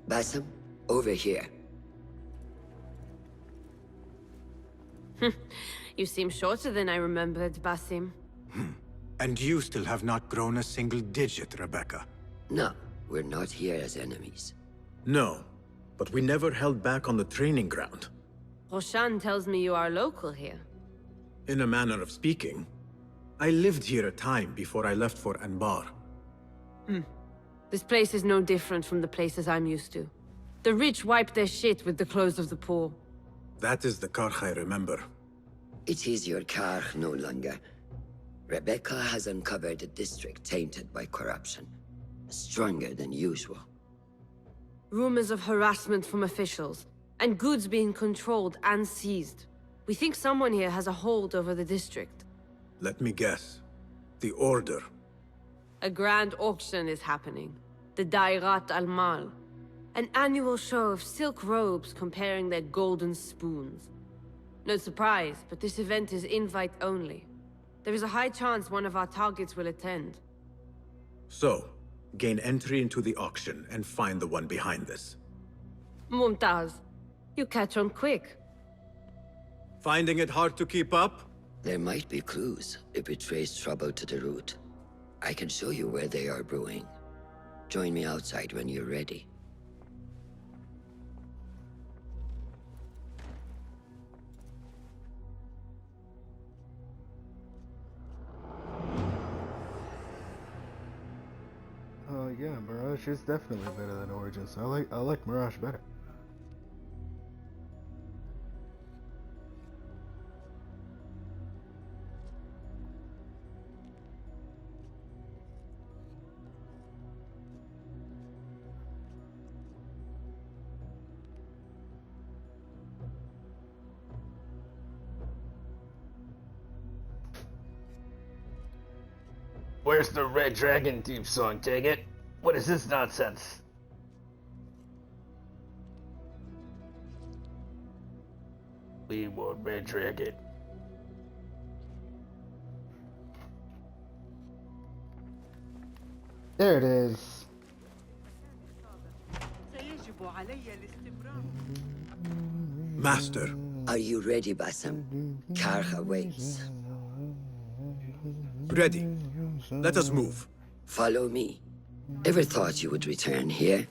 Bassam, over here. You seem shorter than I remembered, Basim. And you still have not grown a single digit, Rebecca. No, we're not here as enemies. No, but we never held back on the training ground. Roshan tells me you are local here. In a manner of speaking, I lived here a time before I left for Anbar. This place is no different from the places I'm used to. The rich wipe their shit with the clothes of the poor. That is the Karkh I remember. It is your Karkh no longer. Rebecca has uncovered a district tainted by corruption. Stronger than usual. Rumors of harassment from officials, and goods being controlled and seized. We think someone here has a hold over the district. Let me guess. The Order. A grand auction is happening. The Dairat al-Mal. An annual show of silk robes comparing their golden spoons. No surprise, but this event is invite only. There is a high chance one of our targets will attend. So, gain entry into the auction and find the one behind this. Mumtaz, you catch on quick. Finding it hard to keep up? There might be clues if we trace trouble to the root. I can show you where they are brewing. Join me outside when you're ready. Yeah, Mirage is definitely better than Origins. I like Mirage better. Where's the Red Dragon theme song, dang it? What is this nonsense? We want Red Dragon. There it is. Master. Are you ready, Bassam? Karkh awaits. Ready. Let us move. Follow me. Ever thought you would return here?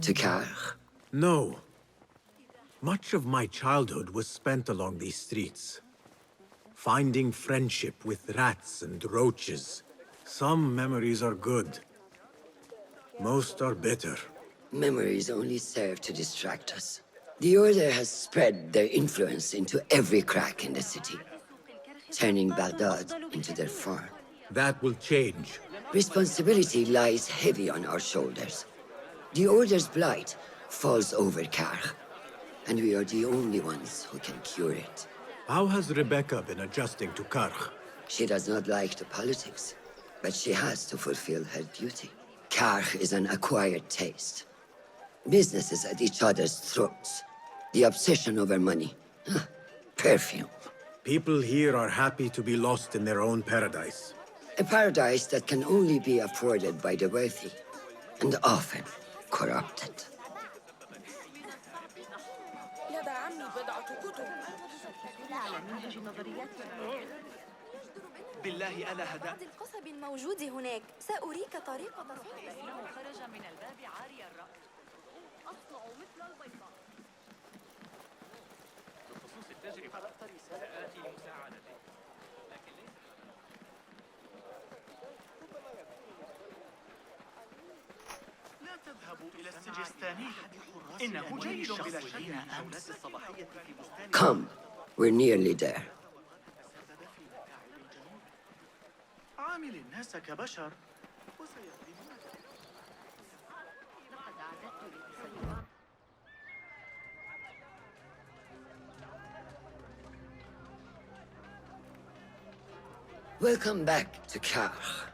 To Karkh? No. Much of my childhood was spent along these streets. Finding friendship with rats and roaches. Some memories are good. Most are bitter. Memories only serve to distract us. The Order has spread their influence into every crack in the city, turning Baghdad into their farm. That will change. Responsibility lies heavy on our shoulders. The Order's blight falls over Karkh, and we are the only ones who can cure it. How has Rebecca been adjusting to Karkh? She does not like the politics, but she has to fulfill her duty. Karkh is an acquired taste. Businesses at each other's throats. The obsession over money. Perfume. People here are happy to be lost in their own paradise. A paradise that can only be afforded by the wealthy, and often corrupted. بالله ألا هدأ القصب الموجود هناك سأريك طريقة خرج من الباب عاري الرأس أصلع مثل البيضاء بخصوص التجربة أكثر سأآتي لمساعدتك لكن ليس لا تذهبوا إلى السجستاني إنه جيد بلا شك أمس الصباحية في بستان Come, we're nearly there. عامل الناس كبشر وسيخدمون لقد أعددت للسيارة Welcome back to Karkh.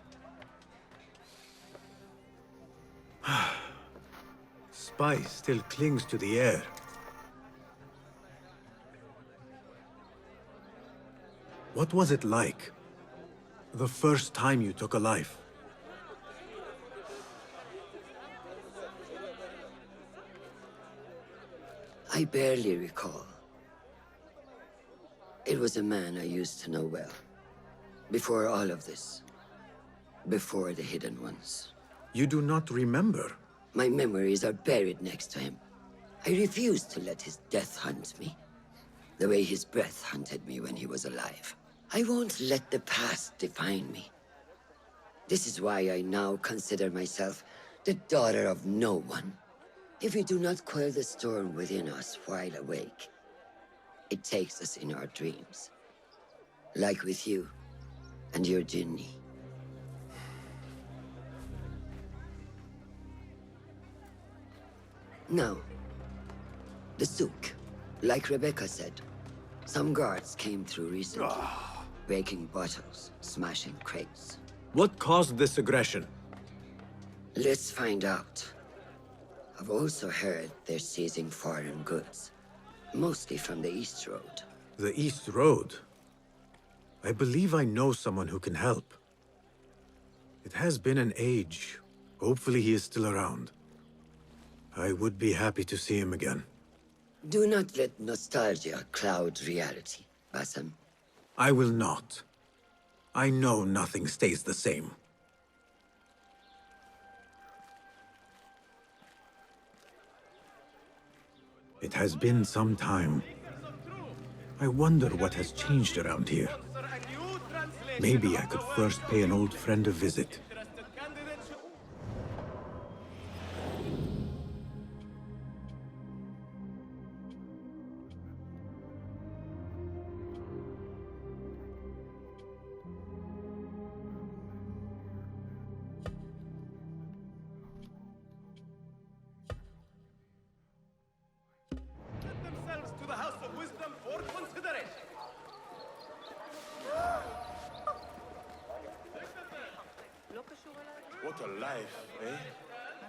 Spice still clings to the air. What was it like? The first time you took a life? I barely recall. It was a man I used to know well. Before all of this. Before the Hidden Ones. You do not remember? My memories are buried next to him. I refuse to let his death hunt me. The way his breath hunted me when he was alive. I won't let the past define me. This is why I now consider myself the daughter of no one. If we do not quell the storm within us while awake, it takes us in our dreams. Like with you and your Jinni. Now, the souk. Like Rebecca said, some guards came through recently, breaking bottles, smashing crates. What caused this aggression? Let's find out. I've also heard they're seizing foreign goods, mostly from the East Road. The East Road? I believe I know someone who can help. It has been an age. Hopefully he is still around. I would be happy to see him again. Do not let nostalgia cloud reality, Bassem. I will not. I know nothing stays the same. It has been some time. I wonder what has changed around here. Maybe I could first pay an old friend a visit. What a life, eh?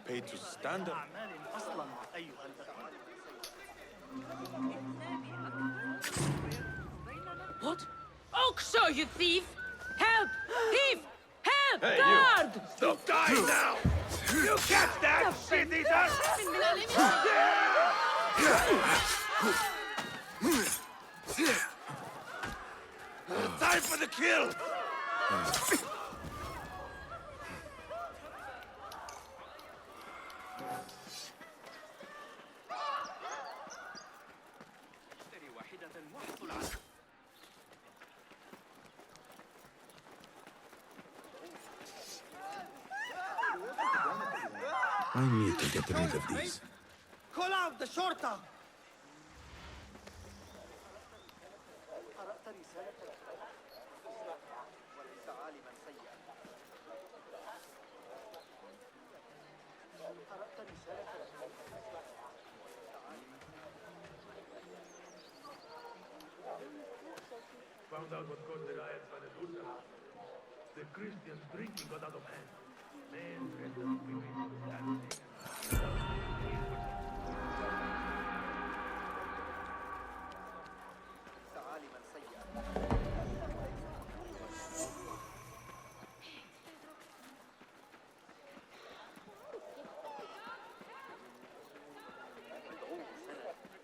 Paid to stand up. What? Oksho, you thief! Help! Thief! Help! Hey, Guard! you! Stop dying now! You catch that, shit eater! Time for the kill! I need to get rid of these. Call out the shorter! Found out what caused the riots by the Lusa. The Christians drinking got out of hand. Men dressed as women were dancing.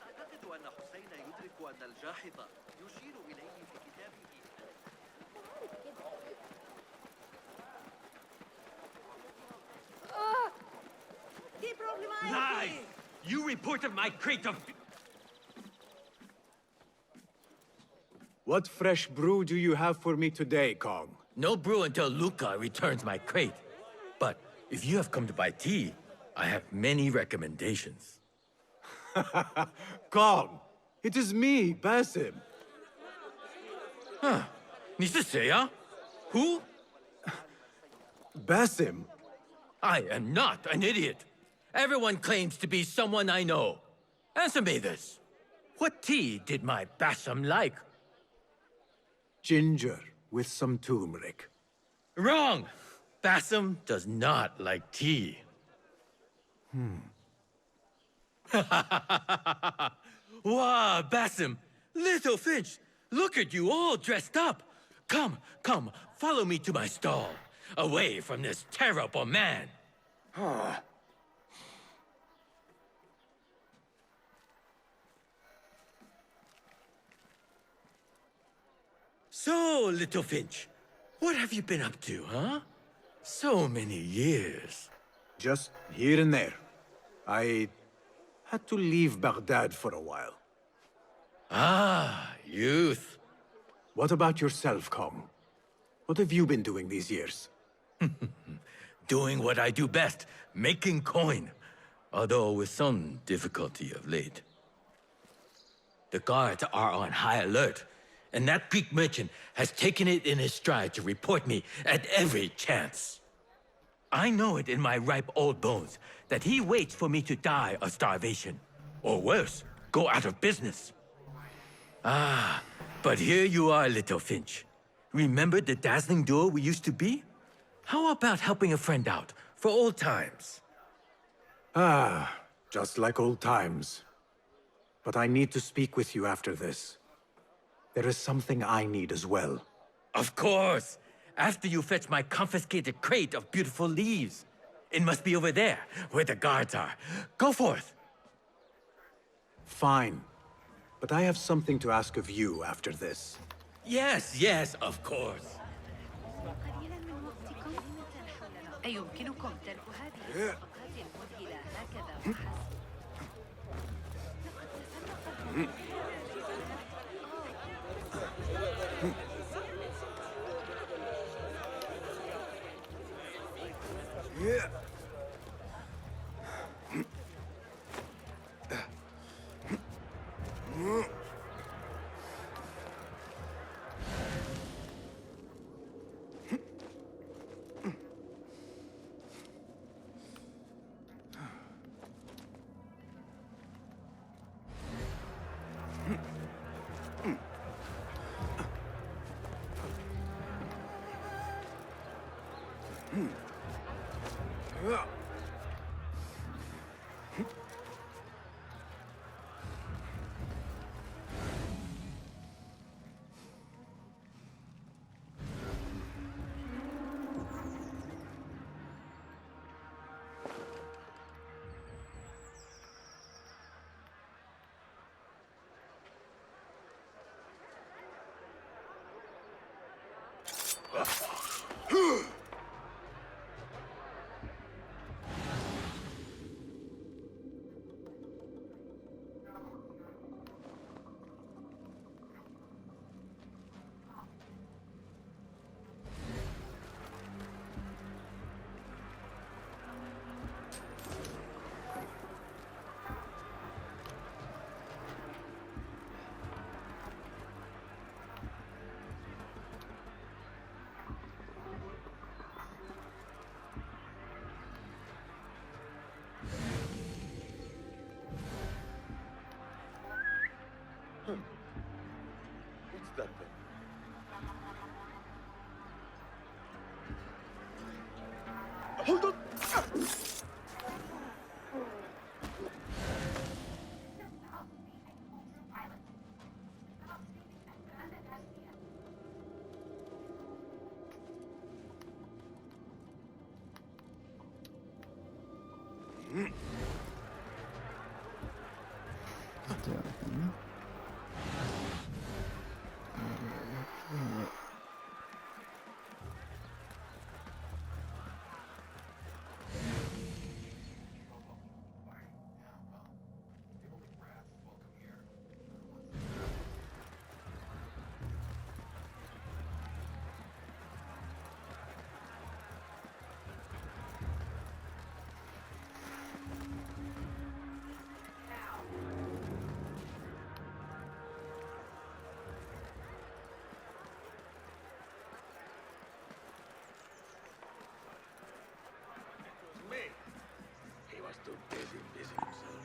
أعتقد أن حسين يدرك أن الجاحظ يشير إليه في كتابه. Lies! You reported my crate of... What fresh brew do you have for me today, Kong? No brew until Luca returns my crate. But if you have come to buy tea, I have many recommendations. Kong! It is me, Basim. Huh. 你是谁啊? Who? Basim? I am not an idiot. Everyone claims to be someone I know. Answer me this. What tea did my Bassam like? Ginger with some turmeric. Wrong! Bassam does not like tea. Wow, Bassam! Little Finch! Look at you all dressed up! Come, come, follow me to my stall. Away from this terrible man. So, little Finch, what have you been up to, huh? So many years. Just here and there. I had to leave Baghdad for a while. Ah, youth. What about yourself, Kong? What have you been doing these years? Doing what I do best, making coin. Although with some difficulty of late. The guards are on high alert, and that Greek merchant has taken it in his stride to report me at every chance. I know it in my ripe old bones that he waits for me to die of starvation. Or worse, go out of business. Ah, but here you are, little Finch. Remember the dazzling duo we used to be? How about helping a friend out, for old times? Ah, just like old times. But I need to speak with you after this. There is something I need as well. Of course! After you fetch my confiscated crate of beautiful leaves. It must be over there, where the guards are. Go forth! Fine. But I have something to ask of you after this. Yes, yes, of course. قليلا من وقتكم أيمكنكم ترك هذه الصفقات المذهلة هكذا فحسب؟ What's that thing? Hold on! Too busy busying himself.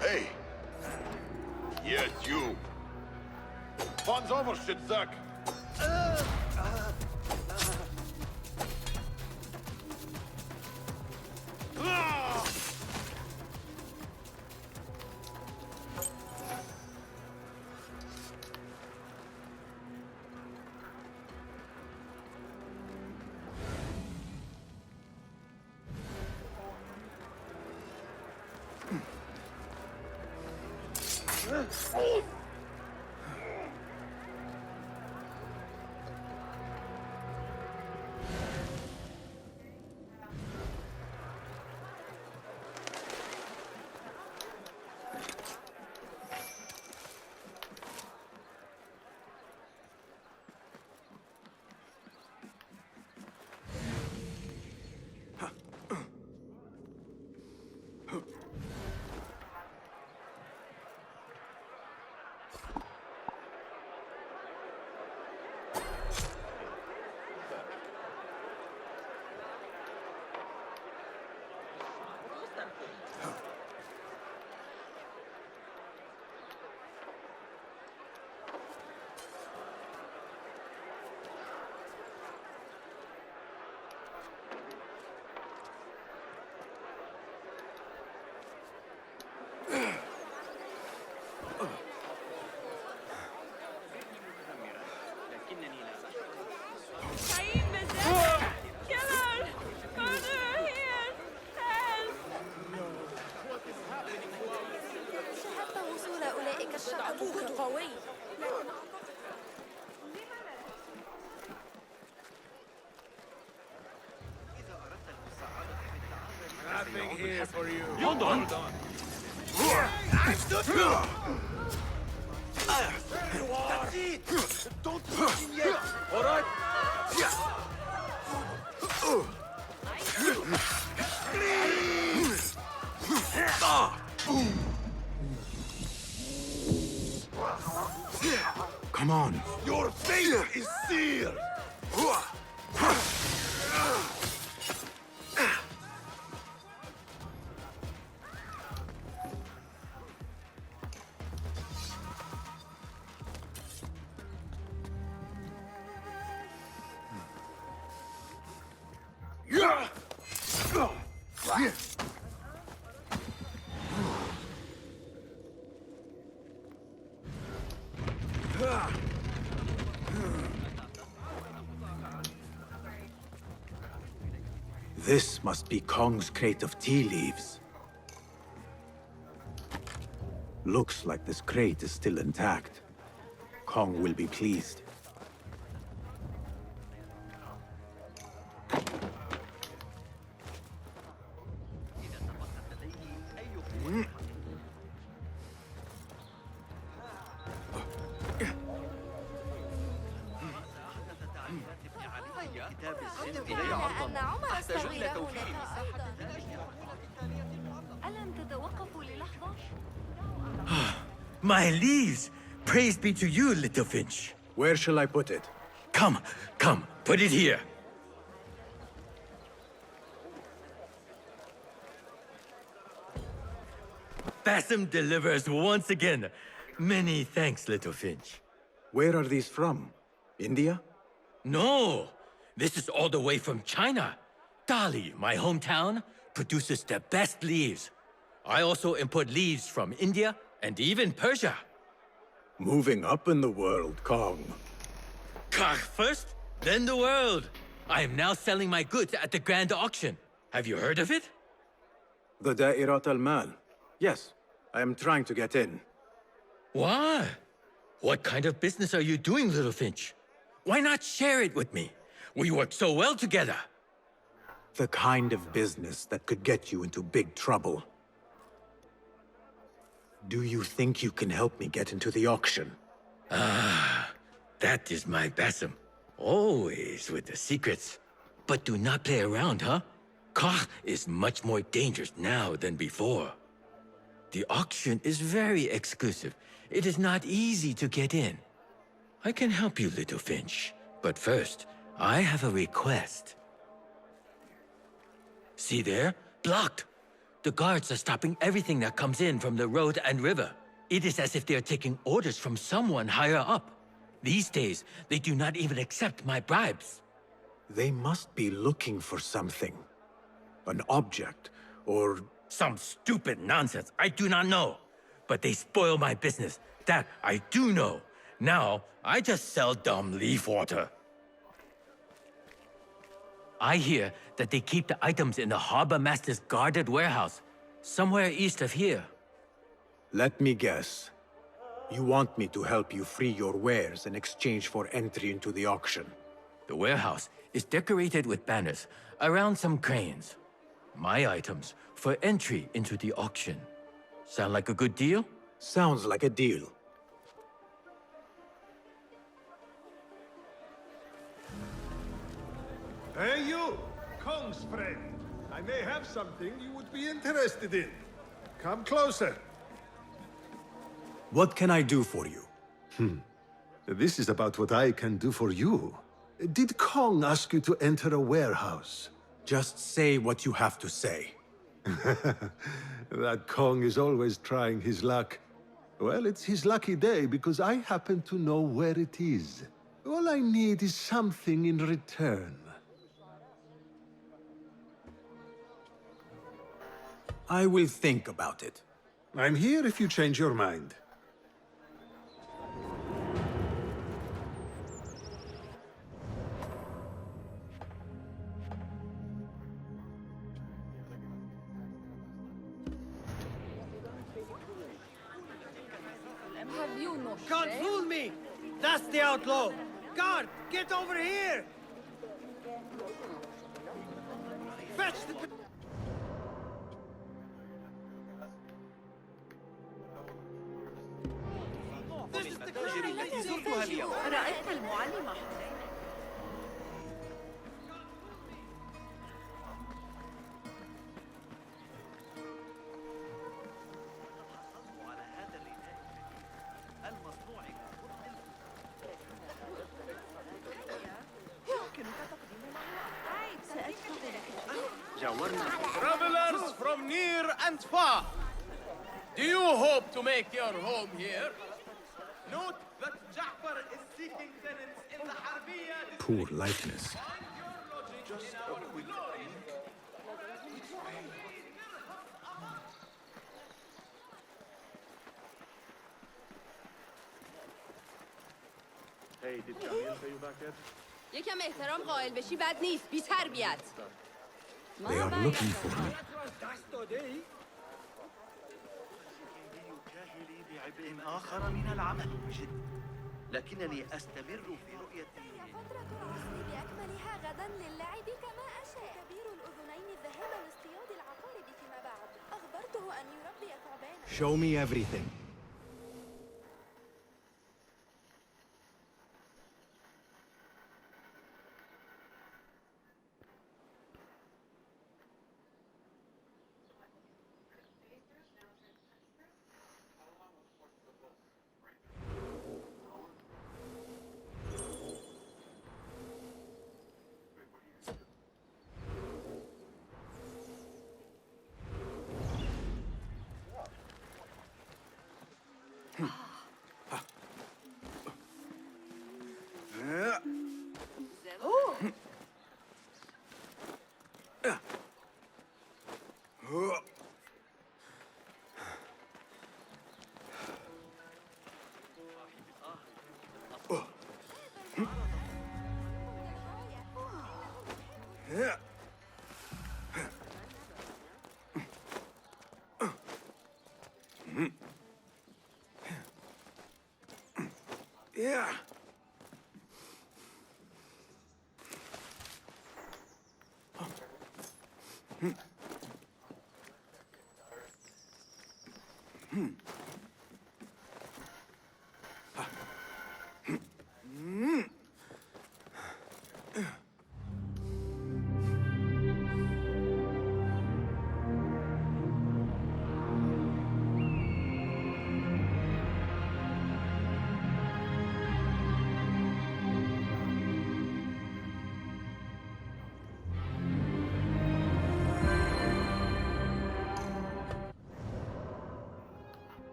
Hey! Yes, you! Fahn's over, Shitzack! شاهدت وصول أولئك الشباب قوي. Nothing here for you. Hold on. That's it! Don't push him yet! All right? Come on. Your fate is sealed! This must be Kong's crate of tea leaves. Looks like this crate is still intact. Kong will be pleased. أن عمر استوي له ألم تتوقفوا للحظة؟ My leaves! Praise be to you, little Finch. Where shall I put it? Come, put it here. Bassam delivers once again. Many thanks, little Finch. Where are these from? India? No, this is all the way from China. Dali, my hometown, produces the best leaves. I also import leaves from India and even Persia. Moving up in the world, Kong. Kah first, then the world. I am now selling my goods at the grand auction. Have you heard of it? The Da'irat al-Mal. Yes, I am trying to get in. Why? What kind of business are you doing, little Finch? Why not share it with me? We work so well together. The kind of business that could get you into big trouble. Do you think you can help me get into the auction? Ah, that is my Bassam. Always with the secrets. But do not play around, huh? Kah is much more dangerous now than before. The auction is very exclusive. It is not easy to get in. I can help you, little Finch. But first, I have a request. See there? Blocked. The guards are stopping everything that comes in from the road and river. It is as if they are taking orders from someone higher up. These days, they do not even accept my bribes. They must be looking for something. An object, or... Some stupid nonsense. I do not know. But they spoil my business. That I do know. Now, I just sell dumb leaf water. I hear that they keep the items in the harbor master's guarded warehouse, somewhere east of here. Let me guess. You want me to help you free your wares in exchange for entry into the auction. The warehouse is decorated with banners around some cranes. My items for entry into the auction. Sound like a good deal? Sounds like a deal. Hey, you! Kong's friend. I may have something you would be interested in. Come closer. What can I do for you? This is about what I can do for you. Did Kong ask you to enter a warehouse? Just say what you have to say. That Kong is always trying his luck. Well, it's his lucky day because I happen to know where it is. All I need is something in return. I will think about it. I'm here if you change your mind. Can't fool me! That's the outlaw! Guard, get over here! Fetch the... This is the crowd التي زرتها اليوم. رأيت المعلمة. Travelers from near and far, do you hope to make your home here? Note that Ja'far is seeking tenants in the Harbiya. Poor likeness. Just a quick Hey, did Camille pay you back yet? یکم احترام قائل بشی بد نیست. بی تربیت. They are looking for me. يكاهلي بعبء آخر من العمل بجد لكنني أستمر في رؤيتي فترة العزل بأكملها غدا للعب كما أشاء. كبير الأذنين الذهاب لاصطياد العقارب فيما بعد. أخبرته أن يربي ثعبانا. Show me everything. Yeah.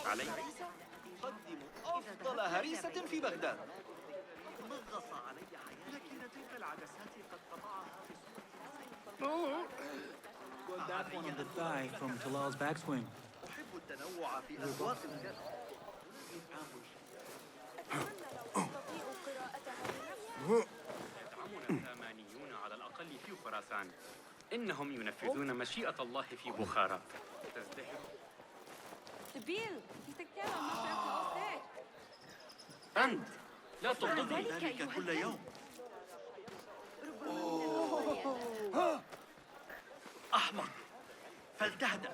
علي؟ قدموا أفضل هريسة في بغداد. نغص علي حياتي، لكن تلك العدسات قد قطعها Got that one on the thigh from Talal's backswing. أحب التنوع في أذواق الجد. يدعمنا السامانيون على الأقل في خراسان. إنهم ينفذون مشيئة الله في بخارى. تزدهر سبيل يتكلم ما في أخلاقك. أنت لا تغضبني ذلك كل يوم. أحمق، فلتهدأ.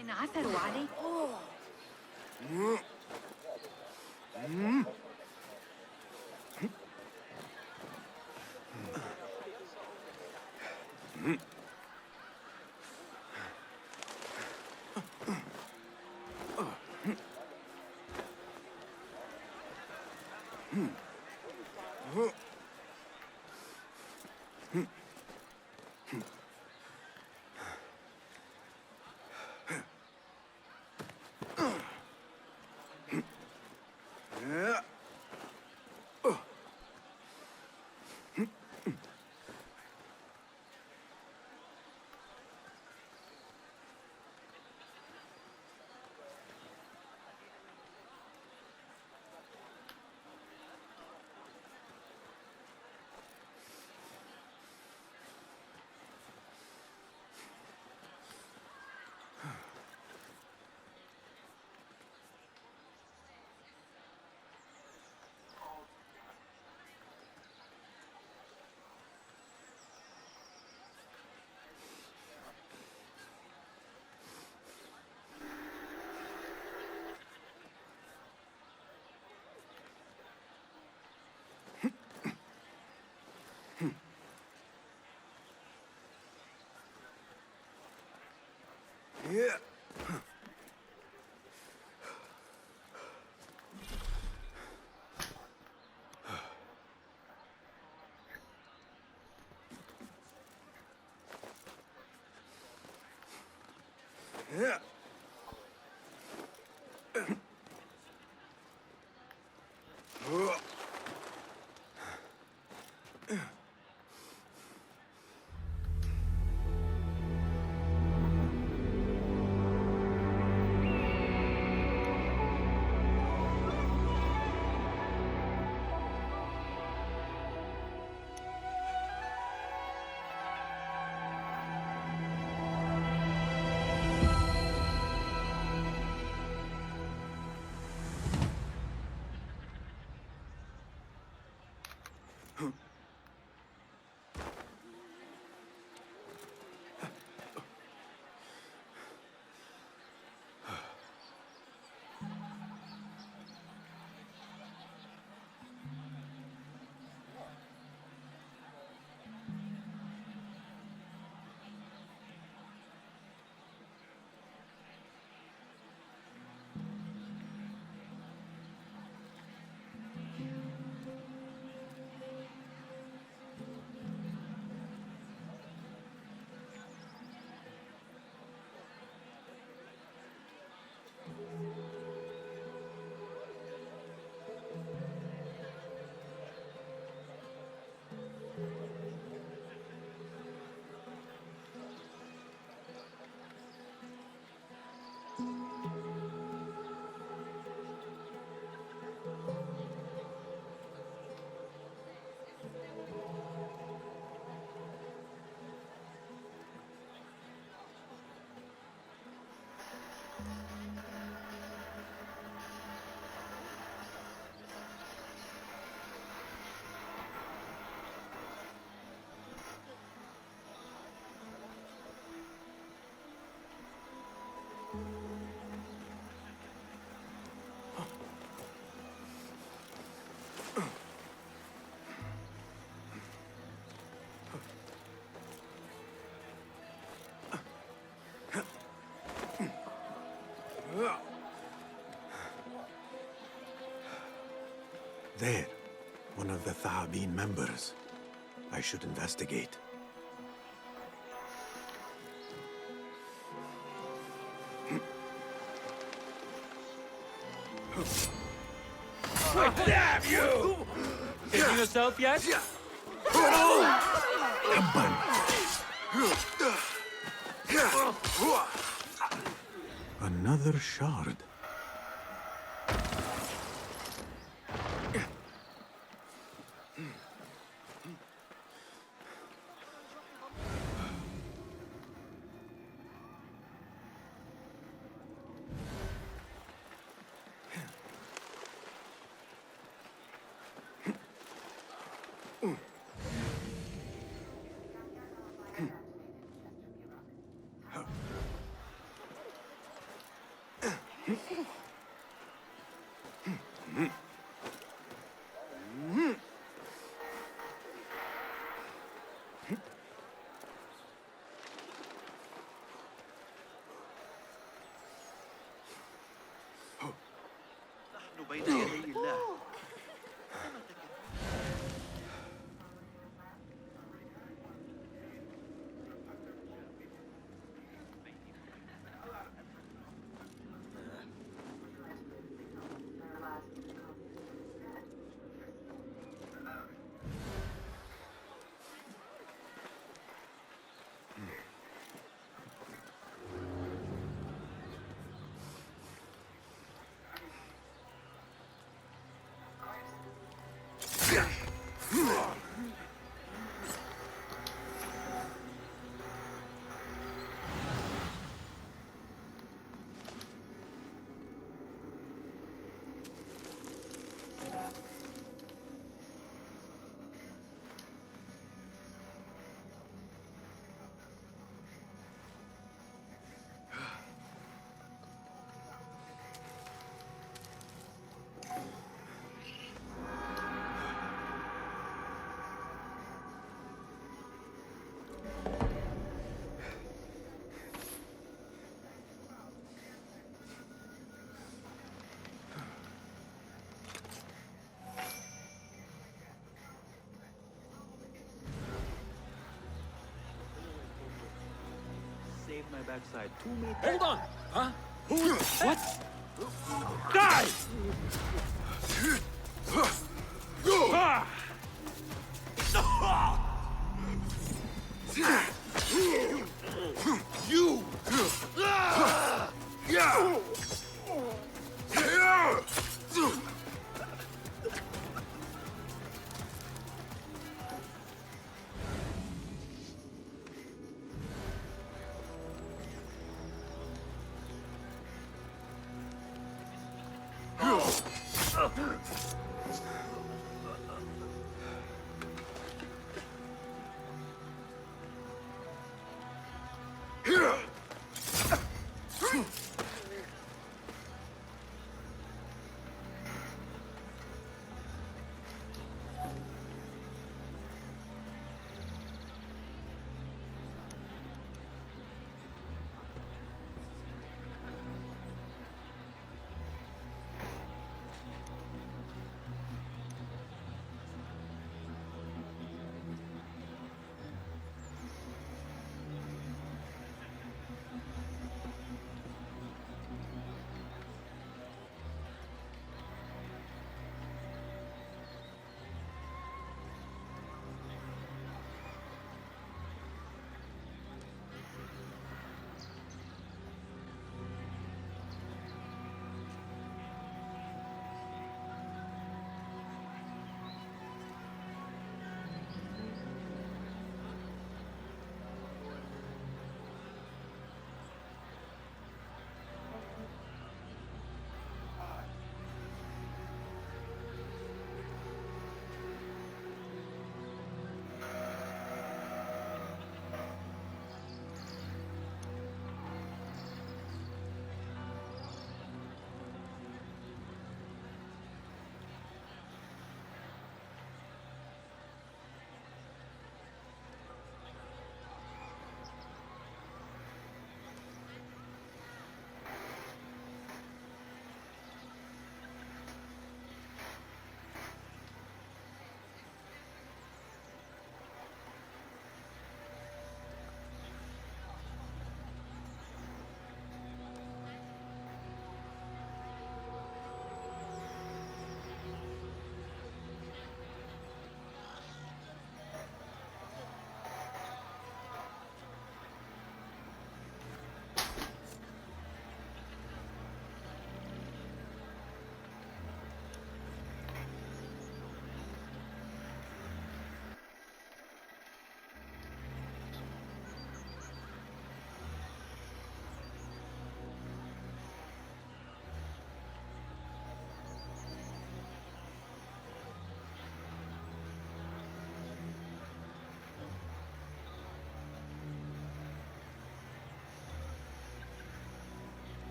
إن عثروا عليك there? One of the Thahabin members. I should investigate. Damn you! Hitting yourself yet? Another shard. نحن بين يدي الله. Saved my backside 2 minutes. Hold on! Huh? Who? What? Die! You!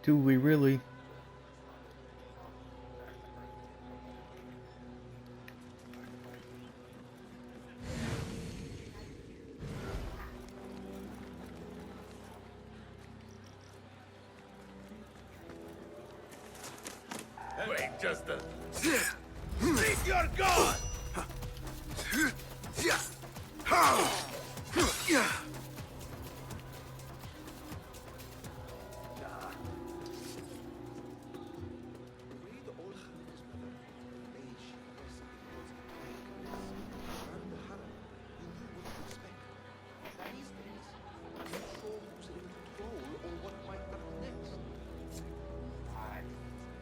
Do we really? Wait just a... Think you're gone!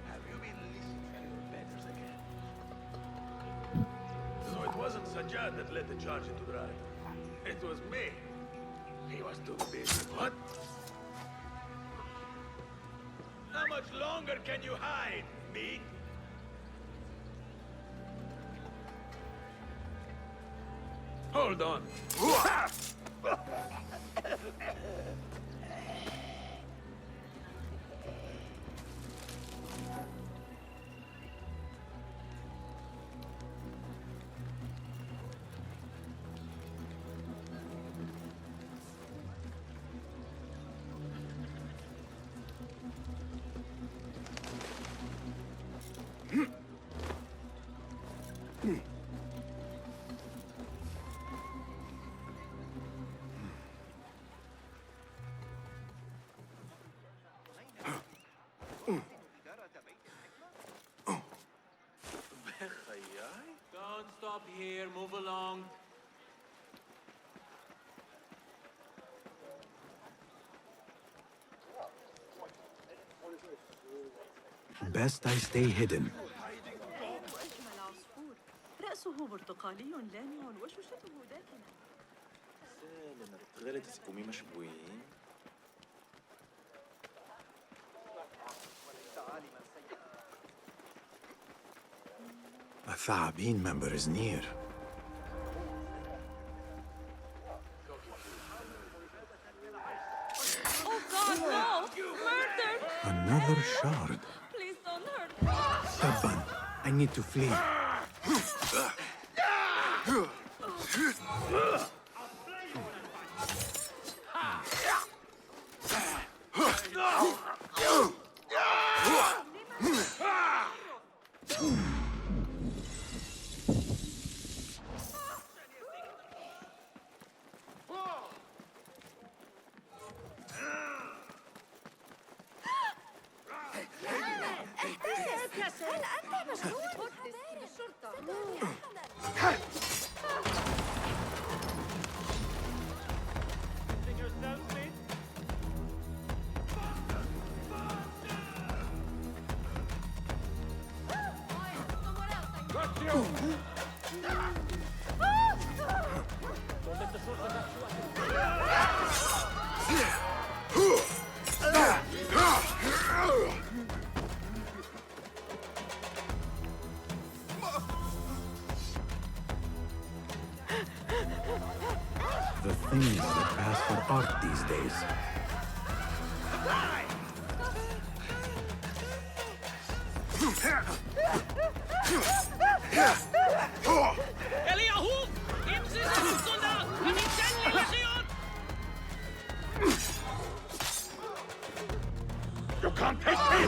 Have you been listening to your betters again? So it wasn't Sajjad that led the charge into the ride. It was me. He was too busy. What? How much longer can you hide, me? Hold on. Don't stop here, move along. Best I stay hidden. وأجمل عصفور رأسه برتقالي لامع وشوشته داكنة. غير تسكمي مشبوهين. A Thaabin member is near. Oh God, no! Murder! Another shard. Please don't hurt me. Tabban, I need to flee. هل أنت مشغول؟ الشرطة. The things that pass for art these days. You can't take me!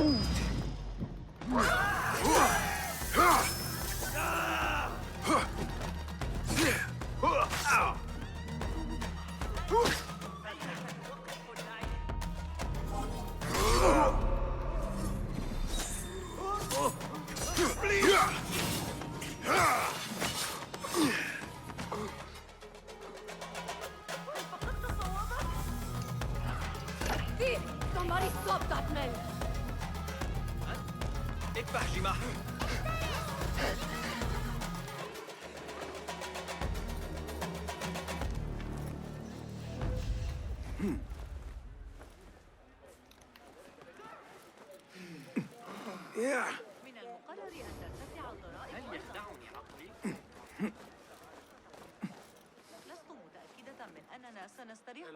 Somebody stop that man! اكبح جماح. من المقرر أن ترتفع الضرائب. هل يخدعني عقلي؟ لست متأكدة من أننا سنستريح.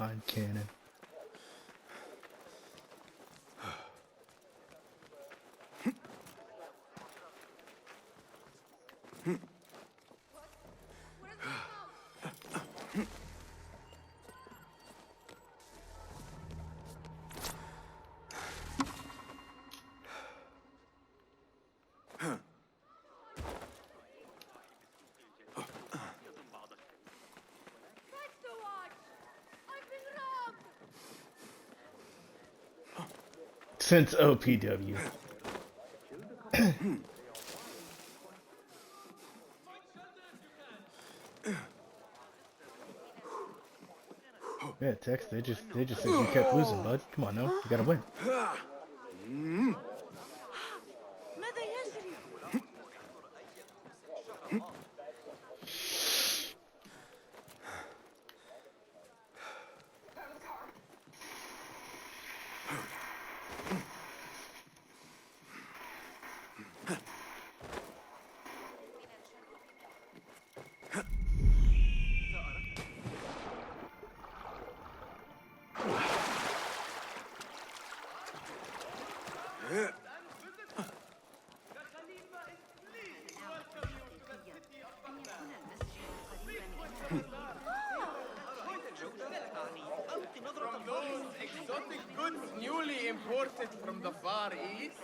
behind cannon. Since OPW. Yeah, Tex, they just said you kept losing, bud. Come on now, you gotta win. ماذا يجري؟ From those exotic goods newly imported from the Far East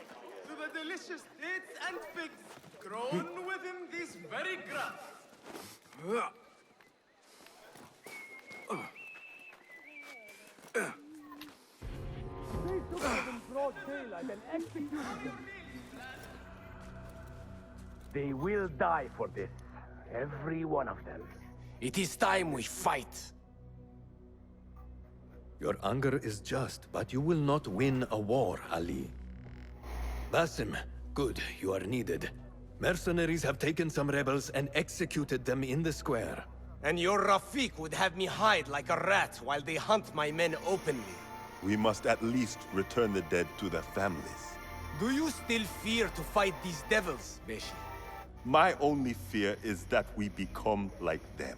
to the delicious dates and figs grown within this very grass. They took them in broad daylight and executed them. They will die for this. Every one of them. It is time we fight. Your anger is just, but you will not win a war, Ali. Basim, good, you are needed. Mercenaries have taken some rebels and executed them in the square. And your Rafiq would have me hide like a rat while they hunt my men openly. We must at least return the dead to their families. Do you still fear to fight these devils, Beshi? My only fear is that we become like them.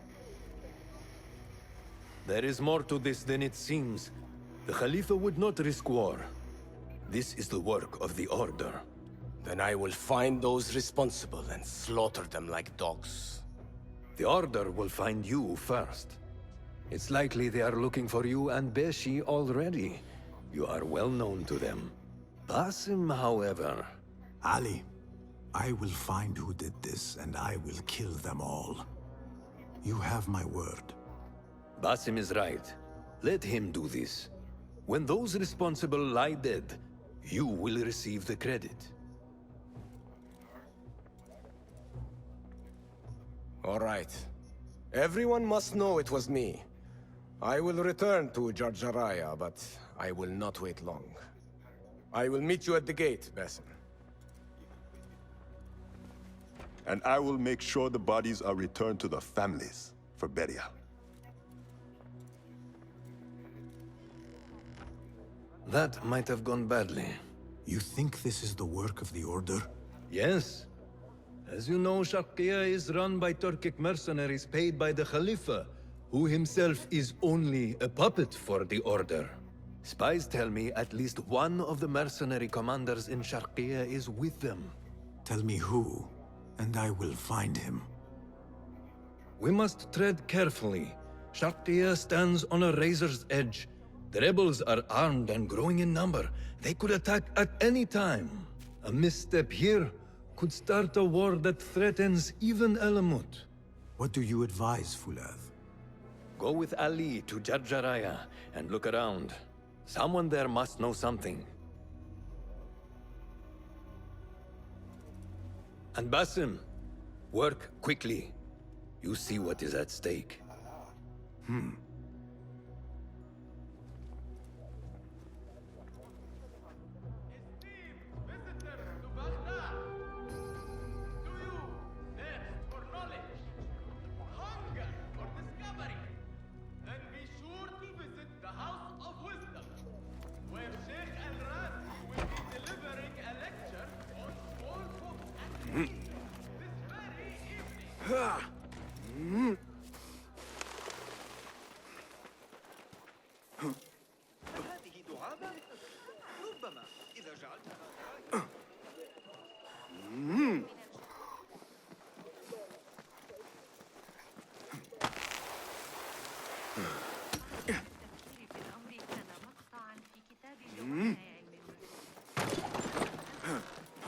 There is more to this than it seems. The Khalifa would not risk war. This is the work of the Order. Then I will find those responsible and slaughter them like dogs. The Order will find you first. It's likely they are looking for you and Beshi already. You are well known to them. Basim, however... Ali, I will find who did this, and I will kill them all. You have my word. Basim is right. Let him do this. When those responsible lie dead, you will receive the credit. All right. Everyone must know it was me. I will return to Jarjaraya, but I will not wait long. I will meet you at the gate, Basim. And I will make sure the bodies are returned to the families for burial. That might have gone badly. You think this is the work of the Order? Yes. As you know, Sharqiya is run by Turkic mercenaries paid by the Khalifa, who himself is only a puppet for the Order. Spies tell me at least one of the mercenary commanders in Sharqiya is with them. Tell me who, and I will find him. We must tread carefully. Sharqiya stands on a razor's edge. The rebels are armed and growing in number. They could attack at any time. A misstep here could start a war that threatens even Elamut. What do you advise, Fulad? Go with Ali to Jarjaraya and look around. Someone there must know something. And Basim, work quickly. You see what is at stake. ربما إذا جعلتها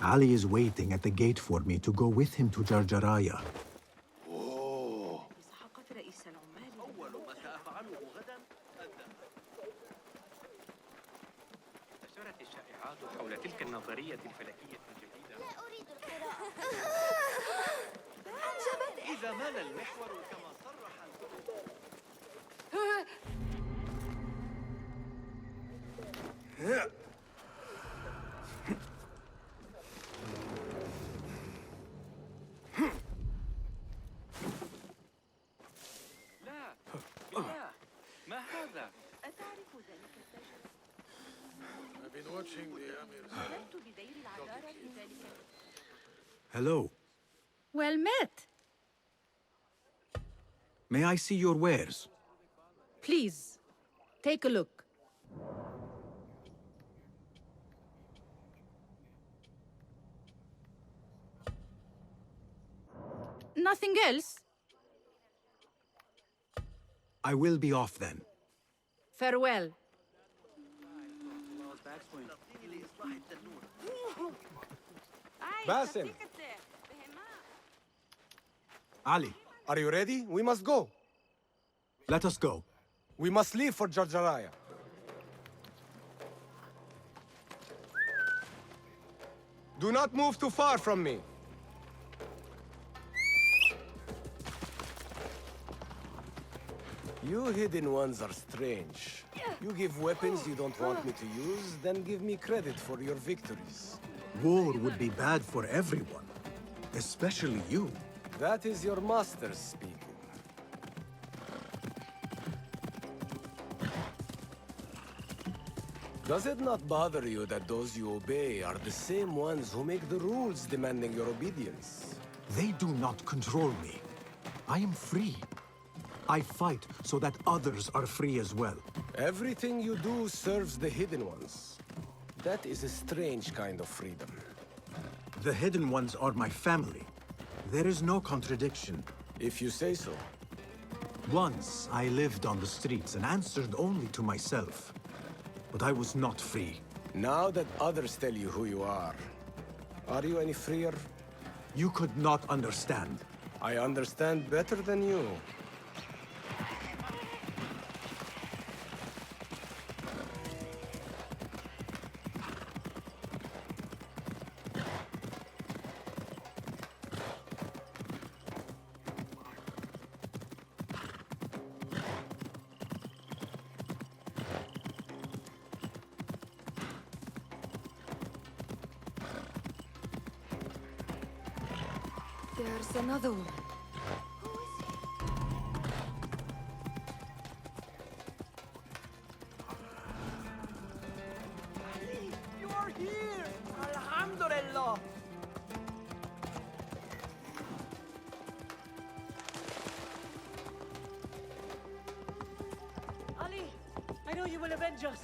Ali is waiting at the gate for me to go with him to Jarjaraya. أول ما سأفعله غدا انتشرت الشائعات حول تلك النظرية الفلكية الجديدة. لا أريد القراءة. أنجبت. إذا مال المحور كما صرح لا بالله ما هذا؟ أتعرف ذلك السجن؟ I've been watching the Amirs. ولدت بدير العذارى في ذلك. Hello. Well met. May I see your wares? Please, take a look. Nothing else? I will be off then. Farewell. Basim, Ali, are you ready? We must go. let us go. We must leave for Jarjaraya. Do not move too far from me. You hidden ones are strange. You give weapons you don't want me to use, then give me credit for your victories. War would be bad for everyone, especially you. That is your master speaking. Does it not bother you that those you obey are the same ones who make the rules demanding your obedience? They do not control me. I am free. I fight so that others are free as well. Everything you do serves the Hidden Ones. That is a strange kind of freedom. The Hidden Ones are my family. There is no contradiction. If you say so. Once, I lived on the streets and answered only to myself. But I was not free. Now that others tell you who you are you any freer? You could not understand. I understand better than you. There's another one. You are here! Alhamdulillah! Ali, I know you will avenge us.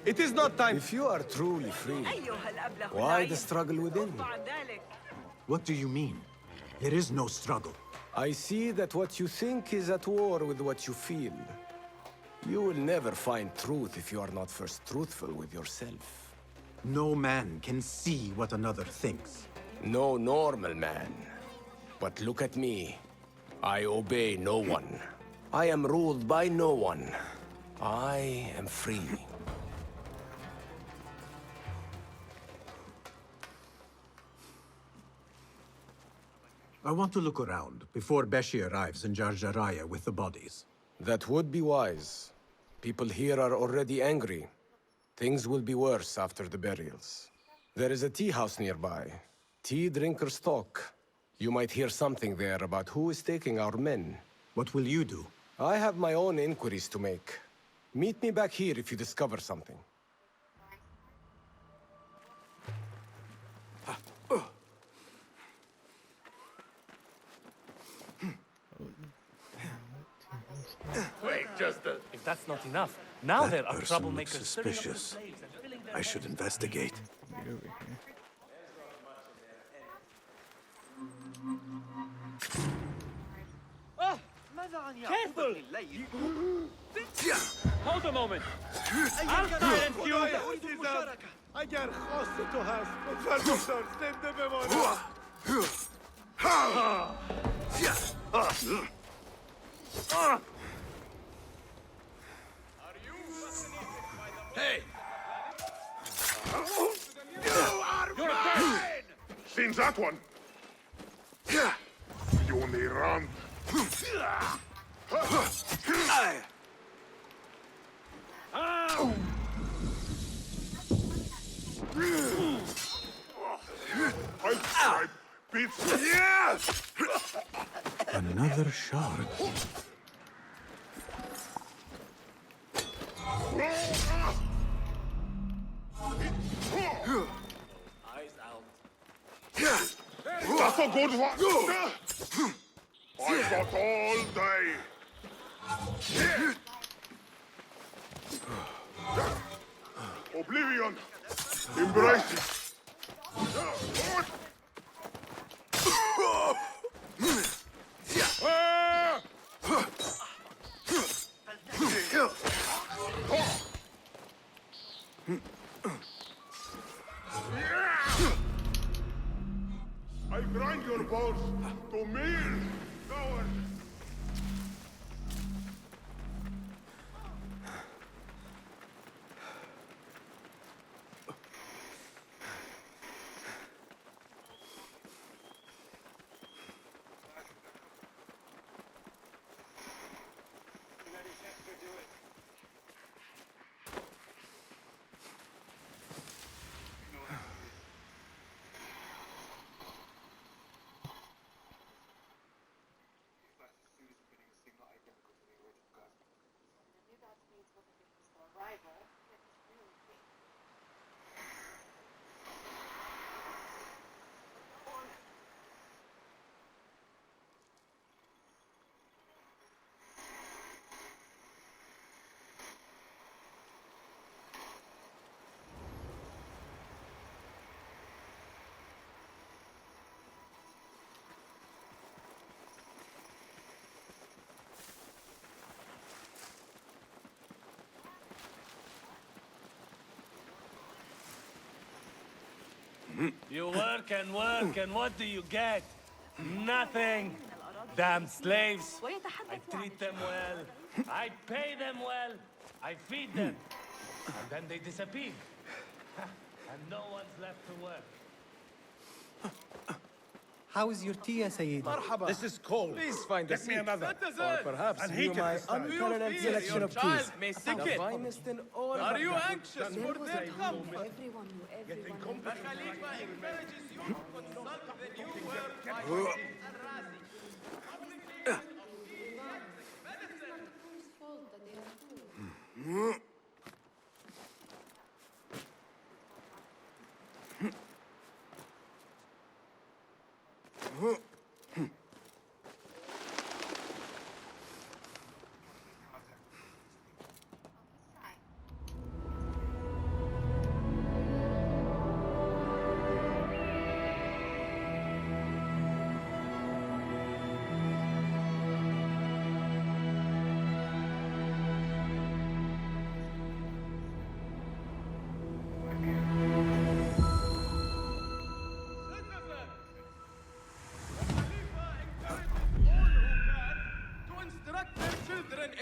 It is not time. If you are truly free, why the struggle within? What do you mean? There is no struggle. I see that what you think is at war with what you feel. You will never find truth if you are not first truthful with yourself. No man can see what another thinks. No normal man. But look at me. I obey no one. I am ruled by no one. I am free. I want to look around before Beshi arrives in Jarjaraya with the bodies. That would be wise. People here are already angry. Things will be worse after the burials. There is a tea house nearby. Tea drinkers talk. You might hear something there about who is taking our men. What will you do? I have my own inquiries to make. Meet me back here if you discover something. Wait, just a... If that's not enough, Now That there are person looks troublemakers stirring up the suspicious. slaves and filling their I should investigate. Get over here. Careful! Hold a moment! Outside and fuse! اگر خواست تو هست لطفاً دکتر زنده بمانه. Hey! You are mine! Seen that one? You only run. I beat. Another shard. Eyes out. That's a good one. I got all day. Oblivion. Embrace it. I grind your balls to meal, coward. You work, and what do you get? Nothing! Damn slaves! I treat them well. I pay them well. I feed them. And then they disappear. And no one's left to work. How is your tea, Sayyid? مرحبا. This is cold. Please find a Get me seat. another. Citizen. Or perhaps And you heated my this time. unparalleled selection your of child teas. may sick The it. finest in all Are you Baghdad. anxious for their comfort? Everyone knew everyone. The Khalifa encourages you to consult the new word by Al-Razi.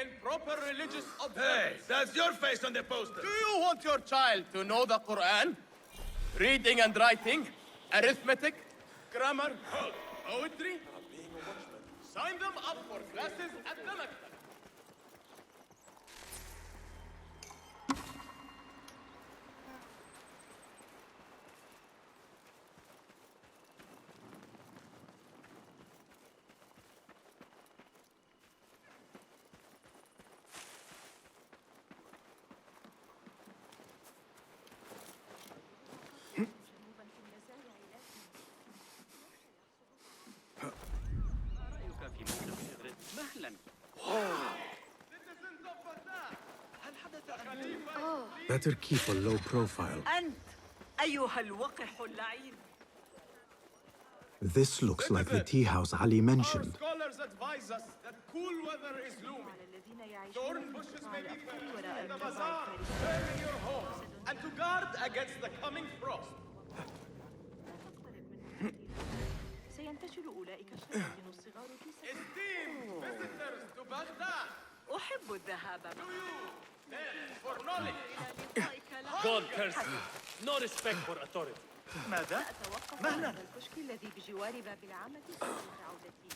In proper religious observance. Hey, that's your face on the poster. Do you want your child to know the Quran? Reading and writing, arithmetic, grammar, poetry? Sign them up for classes at the Maktab. رأيك في موقف الغد؟ مهلا. Better keep a low profile. أنت أيها الوقح اللعين. This looks like the tea house Ali mentioned. Scholars advise us that cool weather is looming. Thorn bushes may be felled in the bazaar, burn in your homes, and to guard against the coming frost. سينتشل أولئك الشياطين الصغار في Esteemed visitors to Baghdad. أحب الذهاب For knowledge. God curse you. No respect for authority. ماذا؟ مهلا. هذا الكشك الذي بجوار باب العامة عودتي.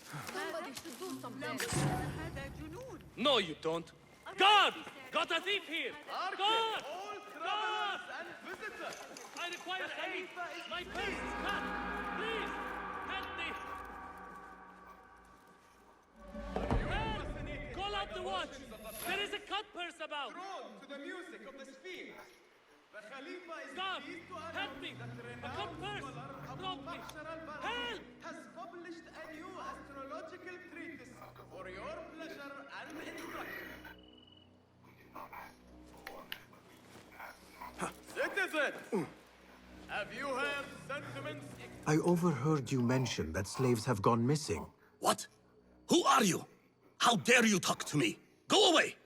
هذا جنون. No, you don't. God! Got a thief here! God! All God! travelers and visitors. I require aid! My purse is cut! Please! Help me! Help! Call out the watch! There is a cut purse about! Drawn to the music of the spheres. The Khalifa is God! pleased to Help me! A cut purse! Drop me! Help! has published a new astrological treatise for your pleasure and instruction. Citizens, have you heard sentiments? I overheard you mention that slaves have gone missing. What? Who are you? How dare you talk to me? Go away!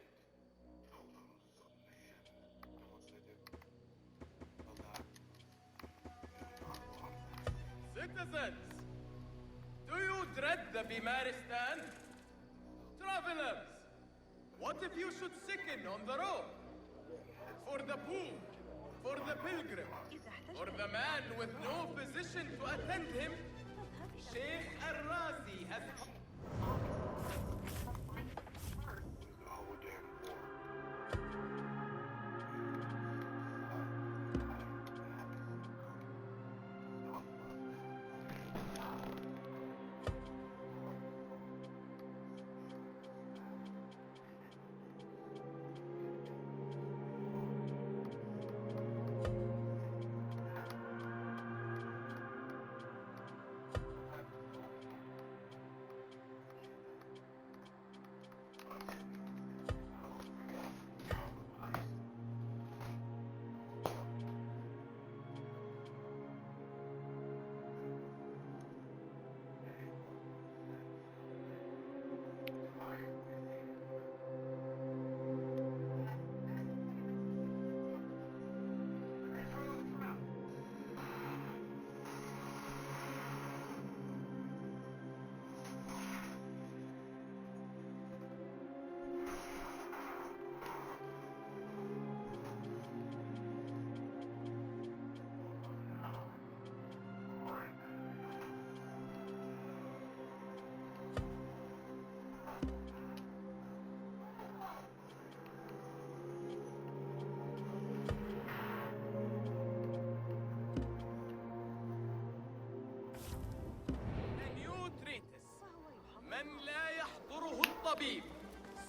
Citizens, do you dread the Bimaristan? Travelers, what if you should sicken on the road? For the poor, for the pilgrim, for the man with no physician to attend him, Sheikh Al-Razi has...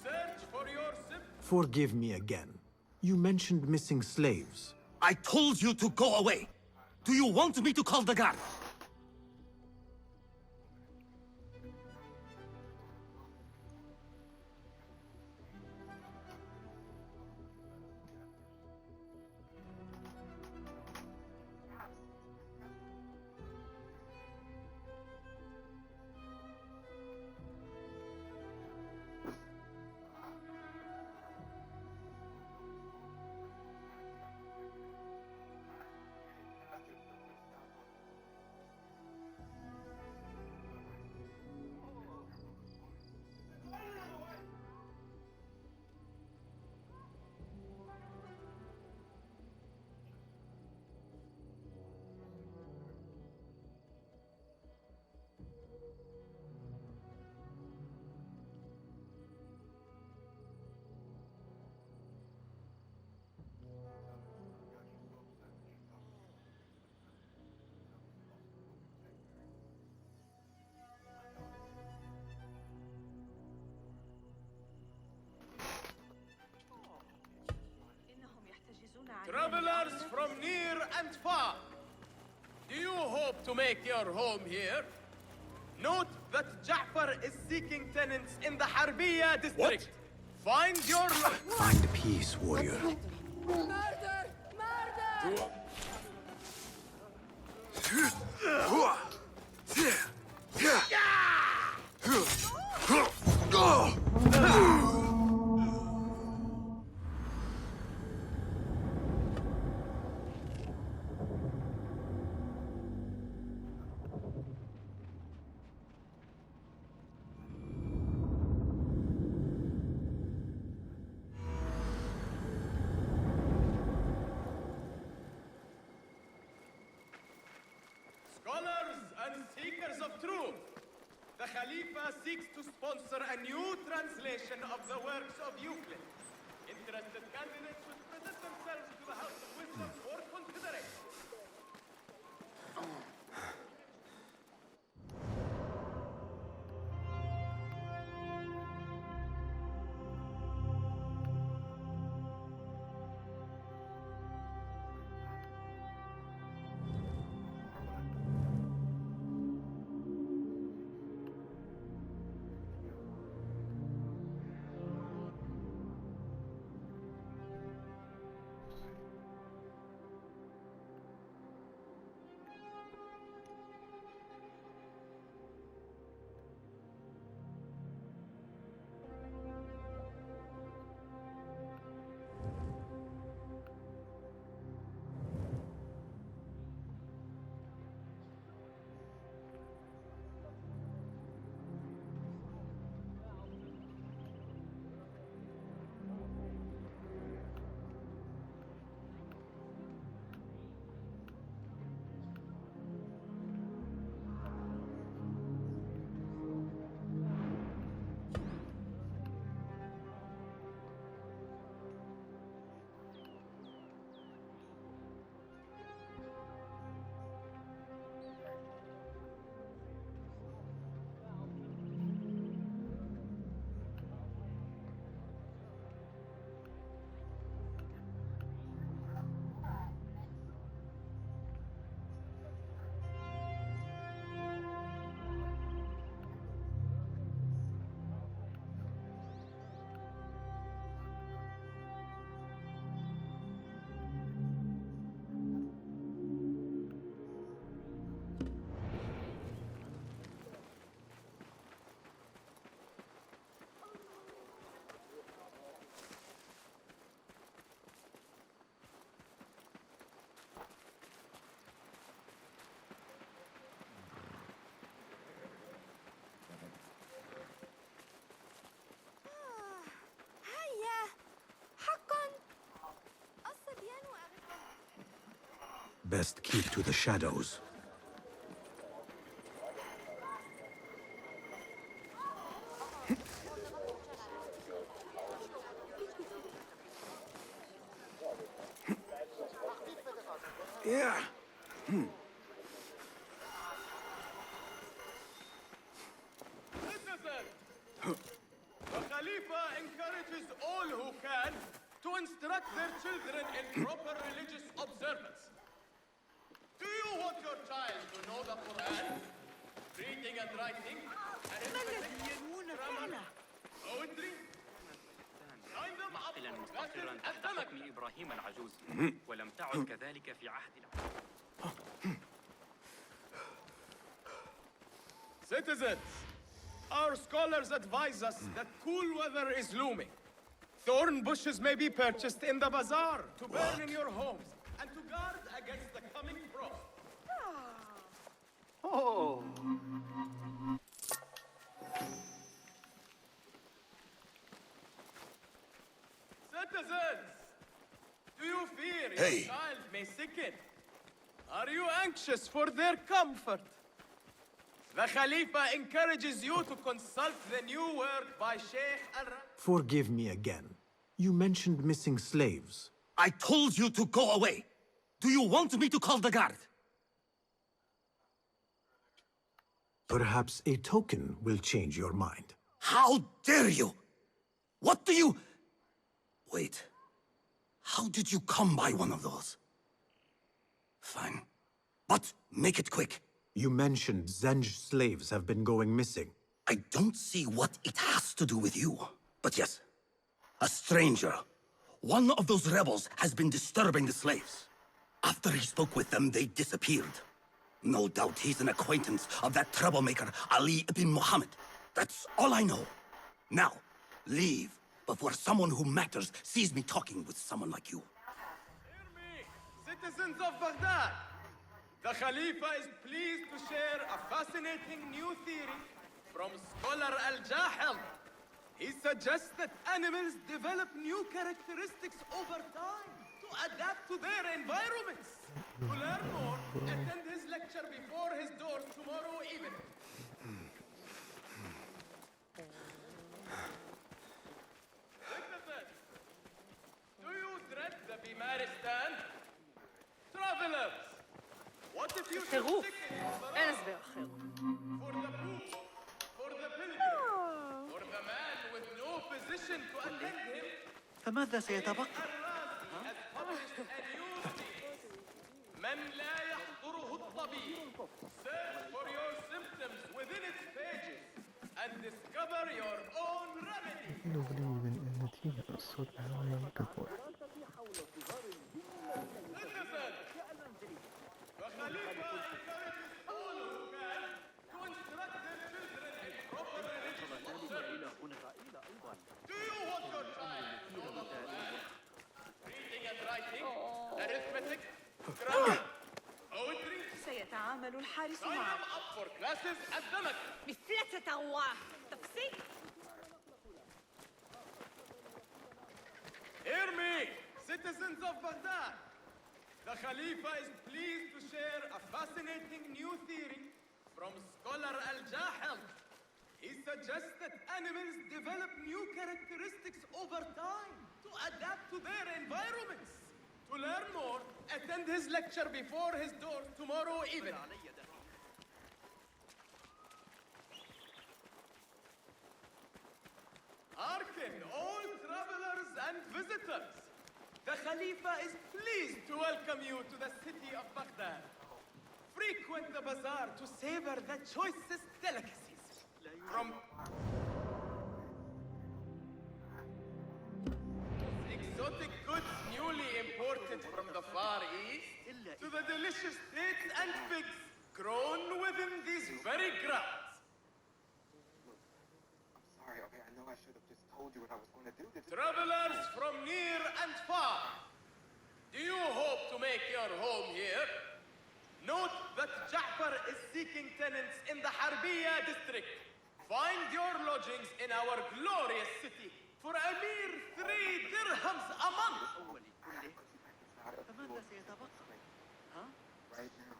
Search for your Forgive me again. You mentioned missing slaves. I told you to go away! Do you want me to call the guard? Travelers from near and far, do you hope to make your home here? Note that Ja'far is seeking tenants in the Harbiya district. Find your... Find peace, warrior. Murder! Murder! Scholars and seekers of truth, the Khalifa seeks to sponsor a new translation of the works of Euclid. Interested candidates should present themselves to the House of Wisdom for consideration. Best keep to the shadows. Yeah. Citizens, the Khalifa encourages all who can to instruct their children in proper religious observance. Do you want your child to know the Quran, reading and writing, arithmetic, grammar, poetry? Sign them up معقلا for مستقرا classes تحت at the حكم إبراهيم العجوز ولم تعد كذلك في عهد Citizens, our scholars advise us that cool weather is looming. Thorn bushes may be purchased in the bazaar to burn in your homes and to guard against the coming frost. Oh. Citizens, do you fear Hey. your child may sicken? Are you anxious for their comfort? The Khalifa encourages you to consult the new work by Sheikh Al-Ra. Forgive me again. You mentioned missing slaves. I told you to go away. Do you want me to call the guard? Perhaps a token will change your mind. How dare you? What do you... Wait. How did you come by one of those? Fine. But make it quick. You mentioned Zenj slaves have been going missing. I don't see what it has to do with you. But yes, a stranger One of those rebels has been disturbing the slaves. After he spoke with them, they disappeared. No doubt he's an acquaintance of that troublemaker, Ali ibn Muhammad. That's all I know. Now, leave before someone who matters sees me talking with someone like you. Hear me, citizens of Baghdad. The Khalifa is pleased to share a fascinating new theory from scholar Al-Jahil. He suggests that animals develop new characteristics over time to adapt to their environments. To learn more, attend his lecture before his doors tomorrow evening. Citizens, do you dread the Bimaristan? Travelers, what if you took خروف. tickets أنا سباق خروف. for the poor, for the pilgrim, for the man with no physician to attend him? فماذا سيتبقى؟ has published a new series. من لا يحضره الطبيب. Search for your symptoms within its pages and discover your own remedy. Nobody even in the team knows what the hell I'm looking for. Citizens, the Khalifa encourages all who can to instruct their children in proper religious observance. Do you want your child to know the Quran, reading and writing, arithmetic, grammar, poetry? سيتعامل الحارس Sign معك them up for classes at the Mecca. مفلتة الله تفسير. Hear me, citizens of Baghdad. The Khalifa is pleased to share a fascinating new theory from scholar Al-Jahil. He suggests that animals develop new characteristics over time to adapt to their environments. To learn more, attend his lecture before his doors tomorrow evening. Hearken, all travelers and visitors. The Khalifa is pleased to welcome you to the city of Baghdad. Frequent the bazaar to savor the choicest delicacies. From exotic goods newly imported from the Far East to the delicious dates and figs grown within these very grounds. Sorry, okay, I know I should have just told you what I was going to do. Travelers from near and far, do you hope to make your home here? Note that Ja'far is seeking tenants in the Harbiya district. Find your lodgings in our glorious city for a mere 3 dirhams a month. فماذا سيتبقى؟ ها؟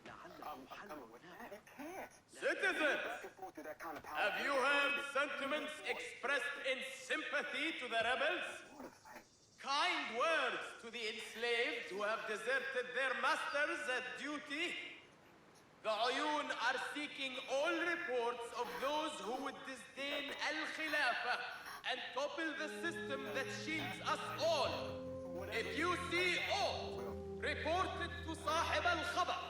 لعله حل هناك. Citizens, have you heard sentiments expressed in sympathy to the rebels? Kind words to the enslaved who have deserted their masters at duty? The Ayun are seeking all reports of those who would disdain Al-Khilafah and topple the system that shields us all. If you see all, report it to Sahib al-Khabar.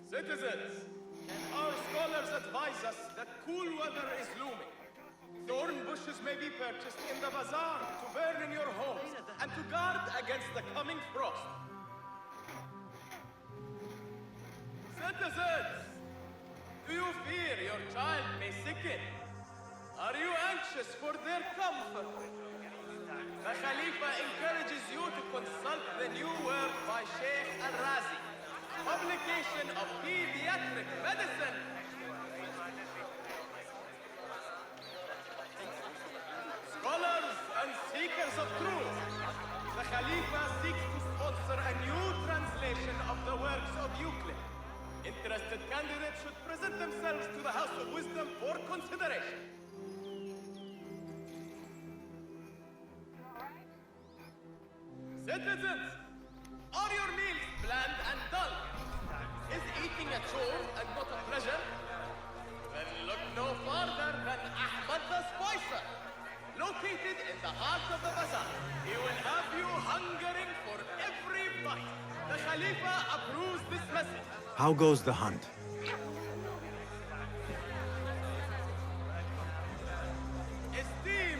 Citizens, our scholars advise us that cool weather is looming. Thorn bushes may be purchased in the bazaar to burn in your homes and to guard against the coming frost. Citizens, do you fear your child may sicken? Are you anxious for their comfort? The Khalifa encourages you to consult the new work by Sheikh Al-Razi, publication of pediatric medicine. Scholars and seekers of truth, the Khalifa seeks to sponsor a new translation of the works of Euclid. Interested candidates should present themselves to the House of Wisdom for consideration. Citizens, are your meals bland and dull? Is eating a chore and not a pleasure? Then look no farther than Ahmad the Spicer. Located in the heart of the bazaar, he will have you hungering for every bite. The Khalifa approves this message. How goes the hunt? Esteemed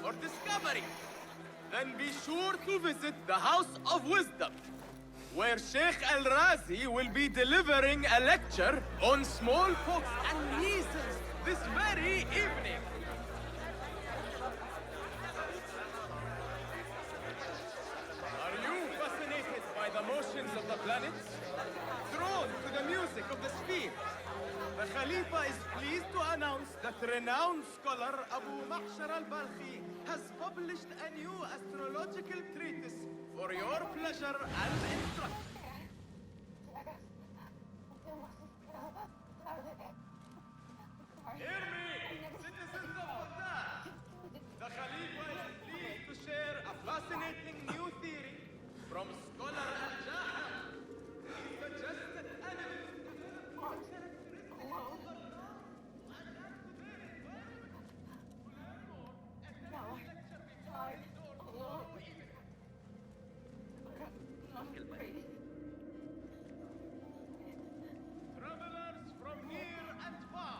or discovery, then be sure to visit the House of Wisdom, where Sheikh Al-Razi will be delivering a lecture on smallpox and measles this very evening. Are you fascinated by the motions of the planets? Drawn to the music of the sphere? The Khalifa is pleased to announce that renowned scholar Abu Ma'shar al-Balkhi has published a new astrological treatise for your pleasure and instruction. Hear me, citizens of Baghdad! The Khalifa is pleased to share a fascinating new theory from scholar Al-Jaham. He suggests that animals travelers from near and far,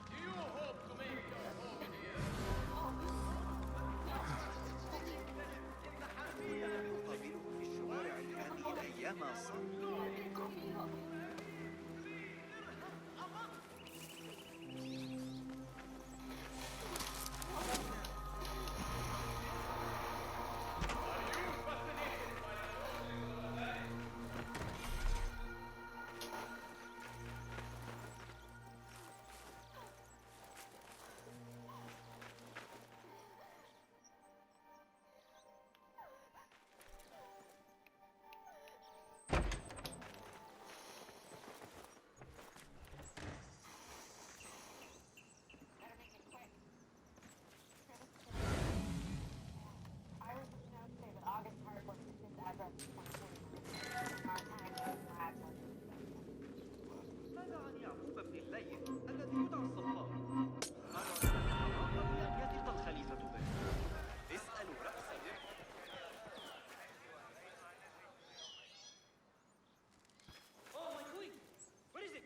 do you hope to make your home here? أقابله في الشوارع هذه الأيام صار. ماذا عن يعقوب بن الليث الذي يدعى الصفار؟ قالوا أنه لم يثق الخليفة به. اسألوا رأسه. Oh, my queen! What is it?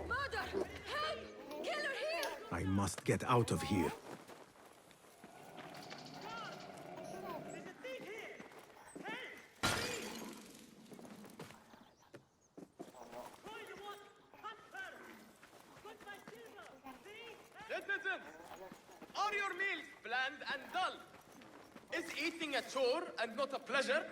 Mother! Help! Killer here! I must get out of here. Citizens, are your meals bland and dull? Is eating a chore and not a pleasure?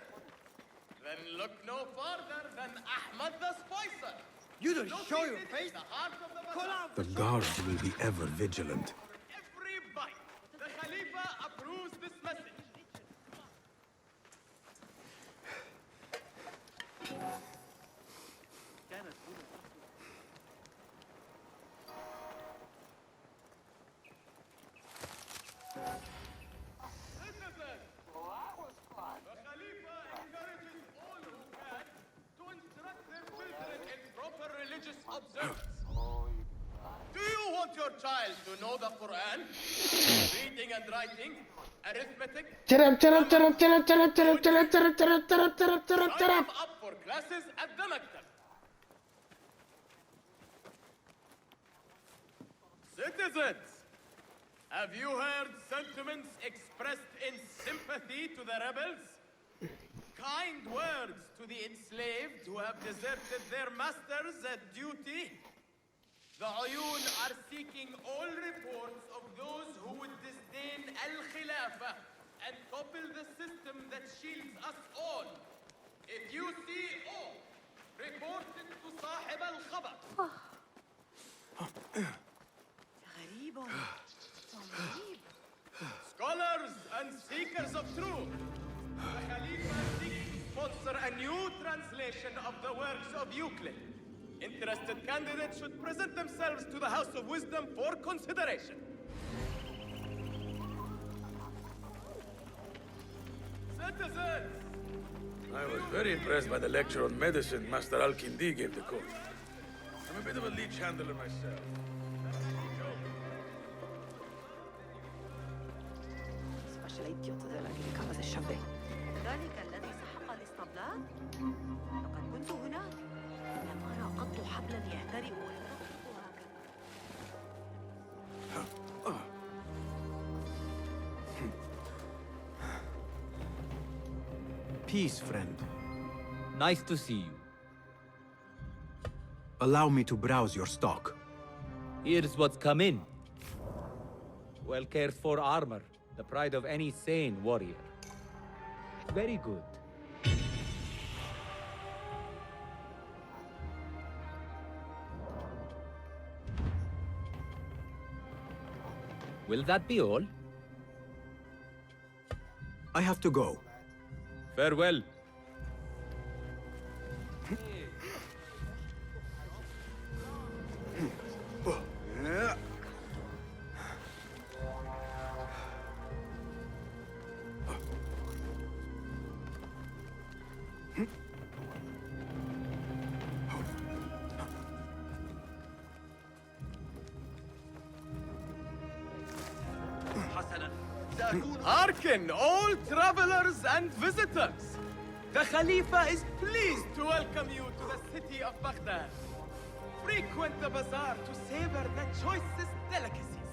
Then look no farther than Ahmad the Spicer. You don't show your Located in face. the heart of the Call bazaar. out. The guards will be ever vigilant. Every bite. The Khalifa approves this message. كانت هنا. Citizens, the Khalifa encourages all who can to instruct their children in proper religious observance. Do you want your child to know the Quran, reading and writing, arithmetic? Sign them up for classes at the Maktab. Citizens, have you heard sentiments expressed in sympathy to the rebels? Kind words to the enslaved who have deserted their masters at duty? The Ayun are seeking all reports of those who would disdain Al-Khilafah and topple the system that shields us all. If you see all, report it to Sahib al-Khabar. غريب غريب. Scholars and seekers of truth, the Khalifa seeks to sponsor a new translation of the works of Euclid. Interested candidates should present themselves to the House of Wisdom for consideration. Citizens! I was very impressed by the lecture on medicine Master Al-Kindi gave the court. I'm a bit of a leech handler myself. ذلك الذي سحق الاسطبلات؟ لقد كنت هناك. لم أرى قط حبلا يهترئ ويرقص هكذا. Peace, friend. Nice to see you. Allow me to browse your stock. Here's what's come in. Well cared for armor, the pride of any sane warrior. Very good. Will that be all? I have to go. Farewell. Hearken, all travelers and visitors. The Khalifa is pleased to welcome you to the city of Baghdad. Frequent the bazaar to savor the choicest delicacies.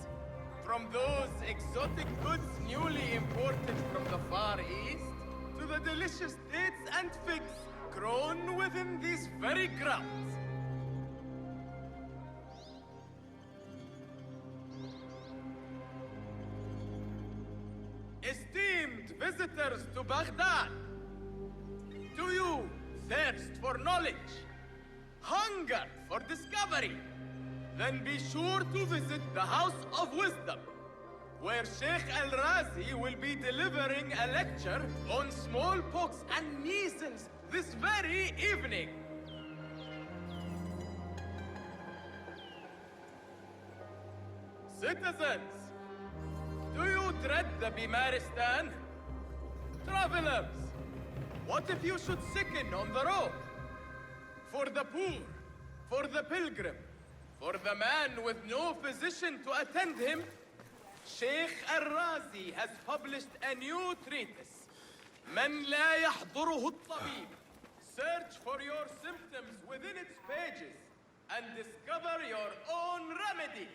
From those exotic goods newly imported from the Far East, to the delicious dates and figs grown within these very grounds. Esteemed visitors to Baghdad, do you thirst for knowledge, hunger for discovery? Then be sure to visit the House of Wisdom, where Sheikh Al-Razi will be delivering a lecture on smallpox and measles this very evening. Citizens, do you dread the Bimaristan? Travelers, what if you should sicken on the road? For the poor, for the pilgrim, for the man with no physician to attend him, Sheikh Al-Razi has published a new treatise, من لا يحضره الطبيب. Search for your symptoms within its pages and discover your own remedy.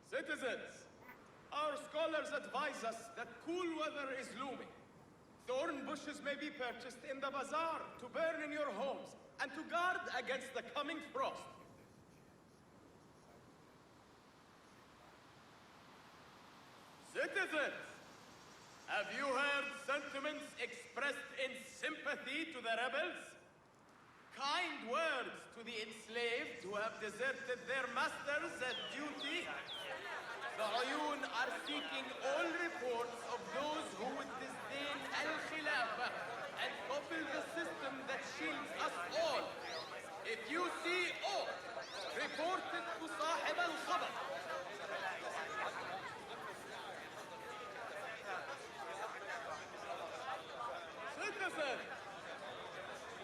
Citizens, our scholars advise us that cool weather is looming. Thorn bushes may be purchased in the bazaar to burn in your homes and to guard against the coming frost. Citizens, have you heard sentiments expressed in sympathy to the rebels? Kind words to the enslaved who have deserted their masters at duty? The Ayun are seeking all reports of those who would disdain Al-Khilafah and topple the system that shields us all. If you see aught, report it to Sahib al-Khabar. Citizens,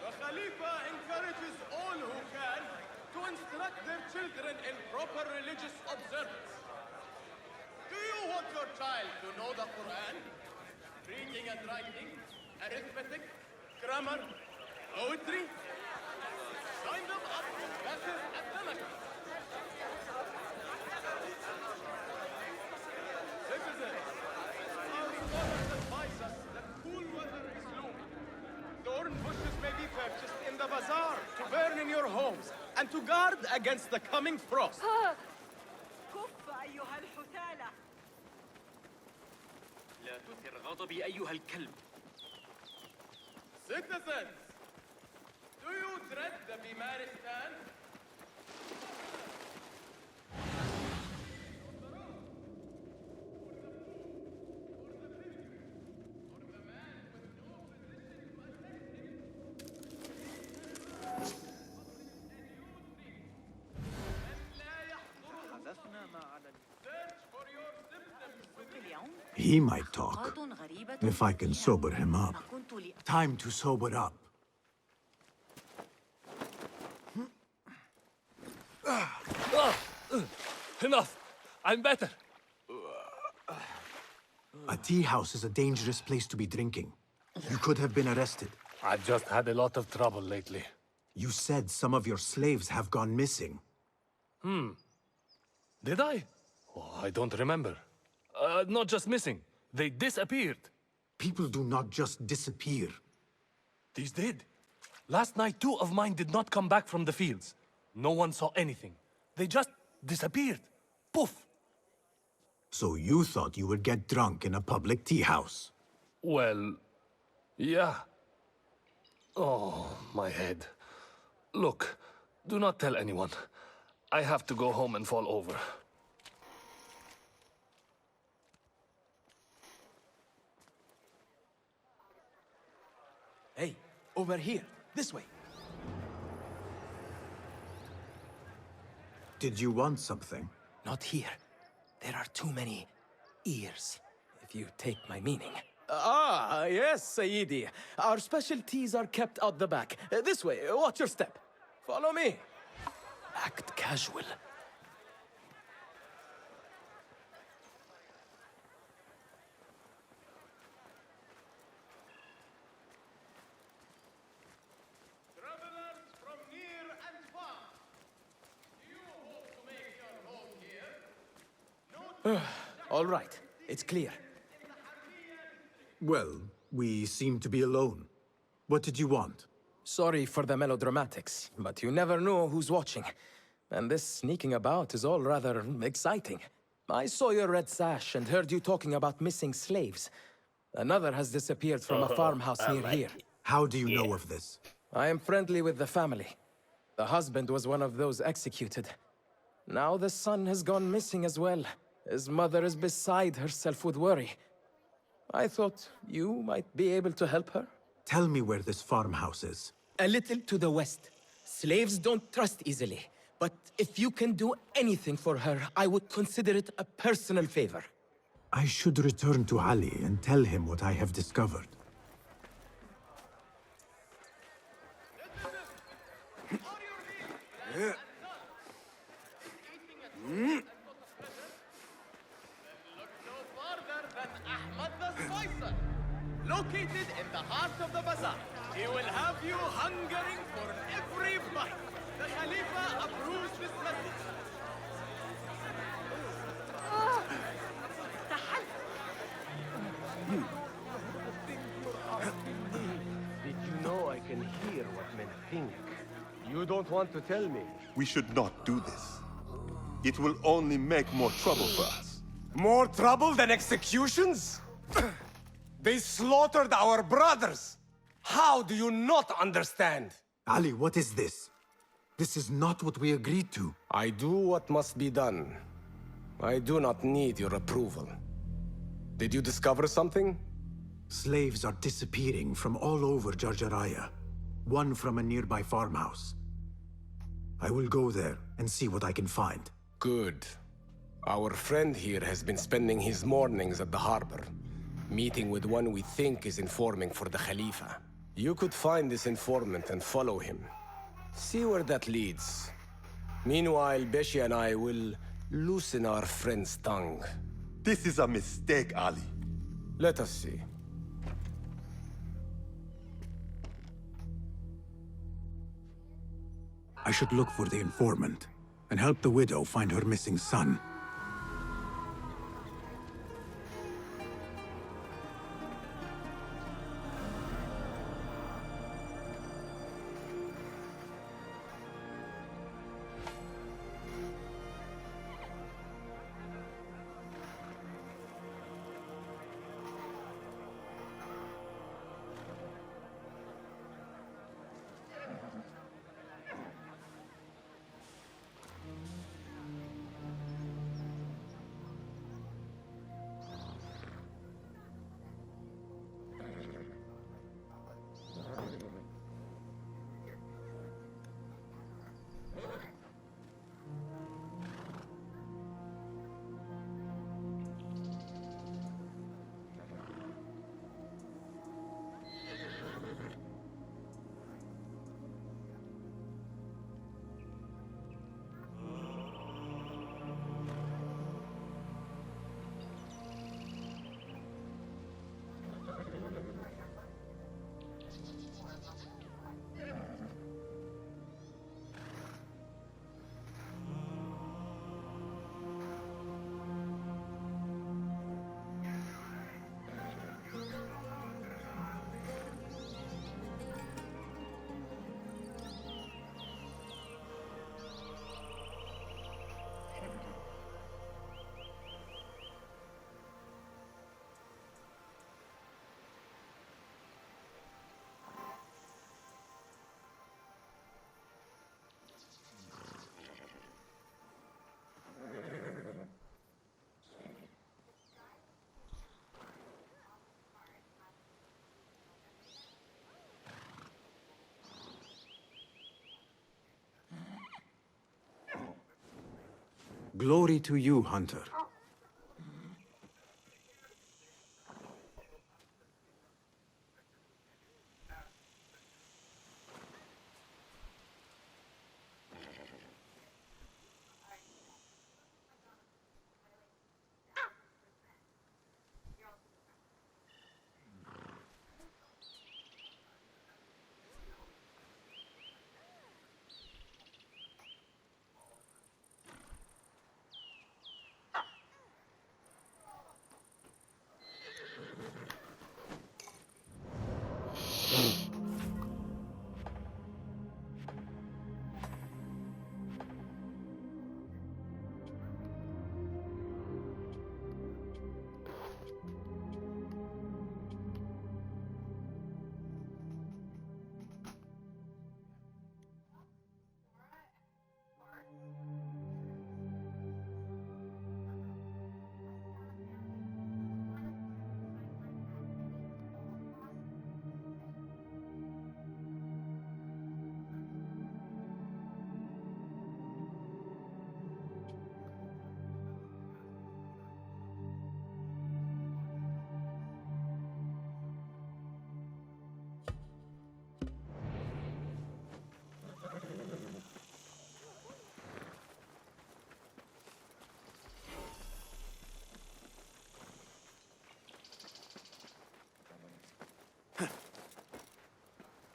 the Khalifa encourages all who can to instruct their children in proper religious observance. Do you want your child to know the Quran? Reading and writing, arithmetic, grammar, poetry? Sign them up for classes at Tamaka. Citizens, our scholars advise us that cool weather is looming. Thorn bushes may be purchased in the bazaar to burn in your homes and to guard against the coming frost. أيها الحثالة. لا تثر غضبي أيها الكلب. Citizens, do you dread the Bimaristan? He might talk, if I can sober him up. Time to sober up. Enough! I'm better! A tea house is a dangerous place to be drinking. You could have been arrested. I've just had a lot of trouble lately. You said some of your slaves have gone missing. Did I? Oh, I don't remember. Not just missing. They disappeared. People do not just disappear. These did. Last night, 2 of mine did not come back from the fields. No one saw anything. They just disappeared. Poof! So you thought you would get drunk in a public tea house? Well, yeah. Oh, my head. Look, do not tell anyone. I have to go home and fall over. Hey, over here. This way. Did you want something? Not here. There are too many ears, if you take my meaning. Ah, yes, Sayyidi. Our specialties are kept out the back. This way, watch your step. Follow me. Act casual. Travelers from near and far, do you hope to make your home here? All right, it's clear. Well, we seem to be alone. What did you want? Sorry for the melodramatics, but you never know who's watching. And this sneaking about is all rather exciting. I saw your red sash and heard you talking about missing slaves. Another has disappeared from a farmhouse near here. How do you know of this? I am friendly with the family. The husband was one of those executed. Now the son has gone missing as well. His mother is beside herself with worry. I thought you might be able to help her. Tell me where this farmhouse is. A little to the west. Slaves don't trust easily. But if you can do anything for her, I would consider it a personal favor. I should return to Ali and tell him what I have discovered. Located in the heart of the bazaar, he will have you hungering for every bite. The Khalifa approves this message. Did you know I can hear what men think? You don't want to tell me. We should not do this. It will only make more trouble for us. More trouble than executions? They slaughtered our brothers! How do you not understand? Ali, what is this? This is not what we agreed to. I do what must be done. I do not need your approval. Did you discover something? Slaves are disappearing from all over Jarjaraya. One from a nearby farmhouse. I will go there and see what I can find. Good. Our friend here has been spending his mornings at the harbor, meeting with one we think is informing for the Khalifa. You could find this informant and follow him. See where that leads. Meanwhile, Beshi and I will loosen our friend's tongue. This is a mistake, Ali. Let us see. I should look for the informant and help the widow find her missing son. Glory to you, Hunter.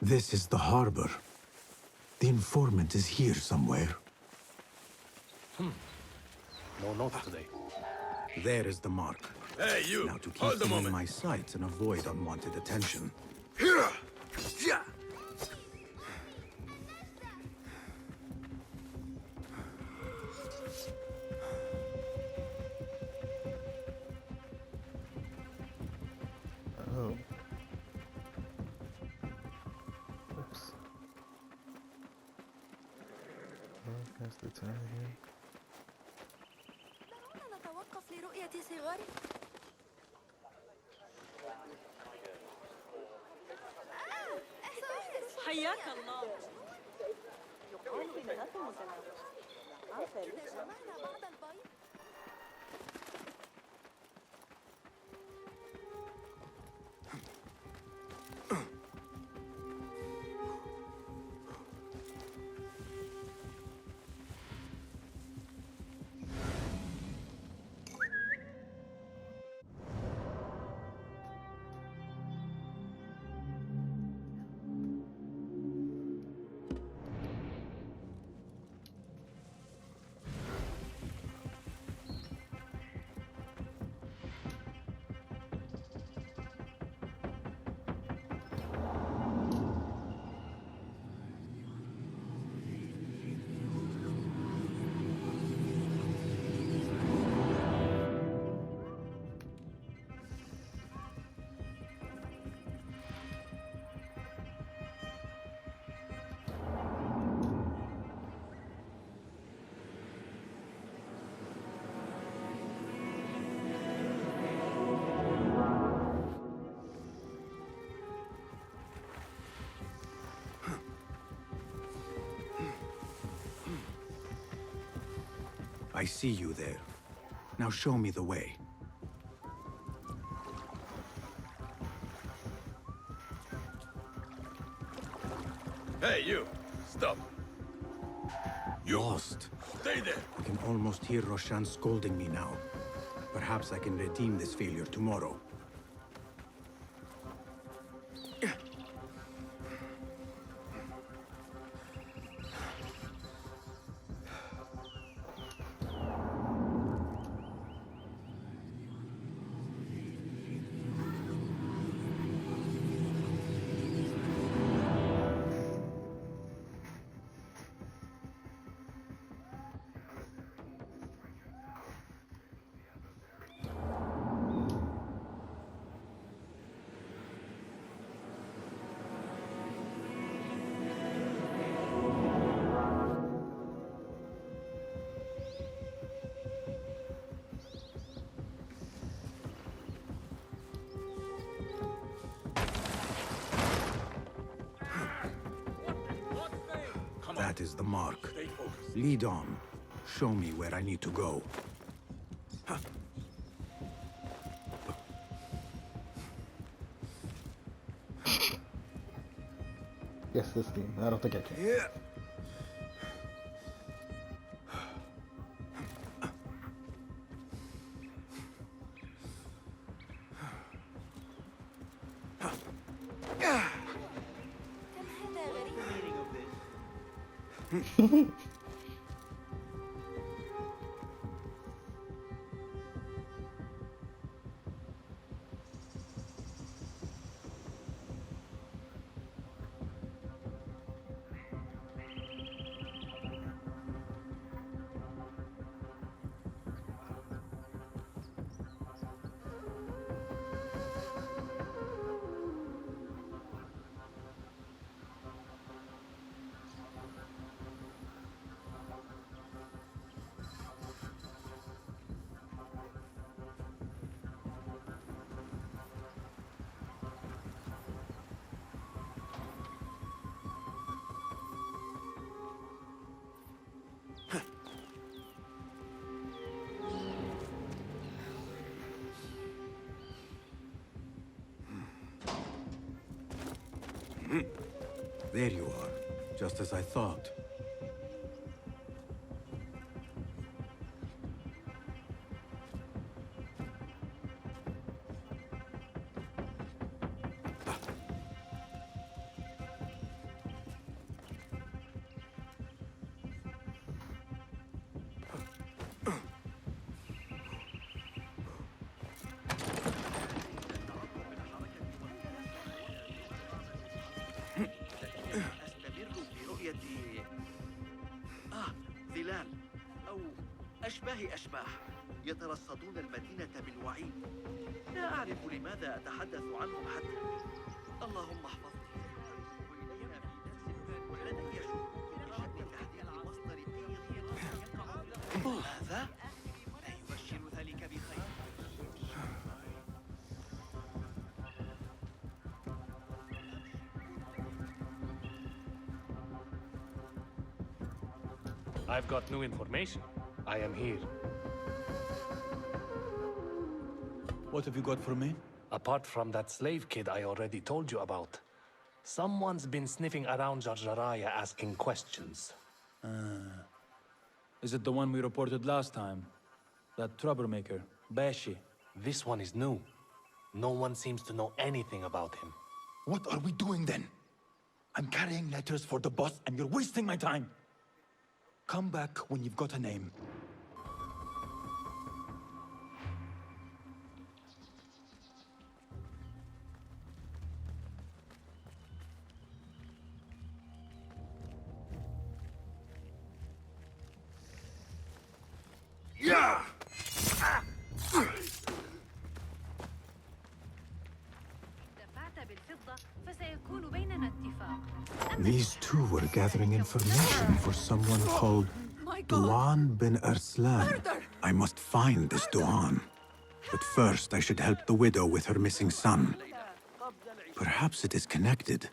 This is the harbor. The informant is here somewhere. No notes today. There is the mark. Hey, you! Now to keep Hold a them in moment. my sights and avoid unwanted attention. Here! Yeah! Oh. Oops. Oh, that's the time again. دعونا نتوقف لرؤية صغار. حياك الله. يقال إنكم متناقضون. إذا جمعنا بعض البيض. I see you there. Now show me the way. Hey, you! Stop! Lost. Stay there! I can almost hear Roshan scolding me now. Perhaps I can redeem this failure tomorrow. That is the mark. Lead on. Show me where I need to go. Yes, this game. I don't think I can. Yeah. There you are, just as I thought. ظلال أو أشباح يترصدون المدينة بالوعيد. لا أعرف لماذا أتحدث عنهم حتى. اللهم احفظني. لدي شك بشأن تحديد مصدر أي ماذا؟ لا يبشر ذلك بخير. I've got new information. I am here. What have you got for me? Apart from that slave kid I already told you about, someone's been sniffing around Jarjaraya asking questions. Is it the one we reported last time? That troublemaker, Bashi? This one is new. No one seems to know anything about him. What are we doing then? I'm carrying letters for the boss and you're wasting my time. Come back when you've got a name. Yeah! These two were gathering information for someone called Duan bin Arslan. I must find this Duan. But first, I should help the widow with her missing son. Perhaps it is connected.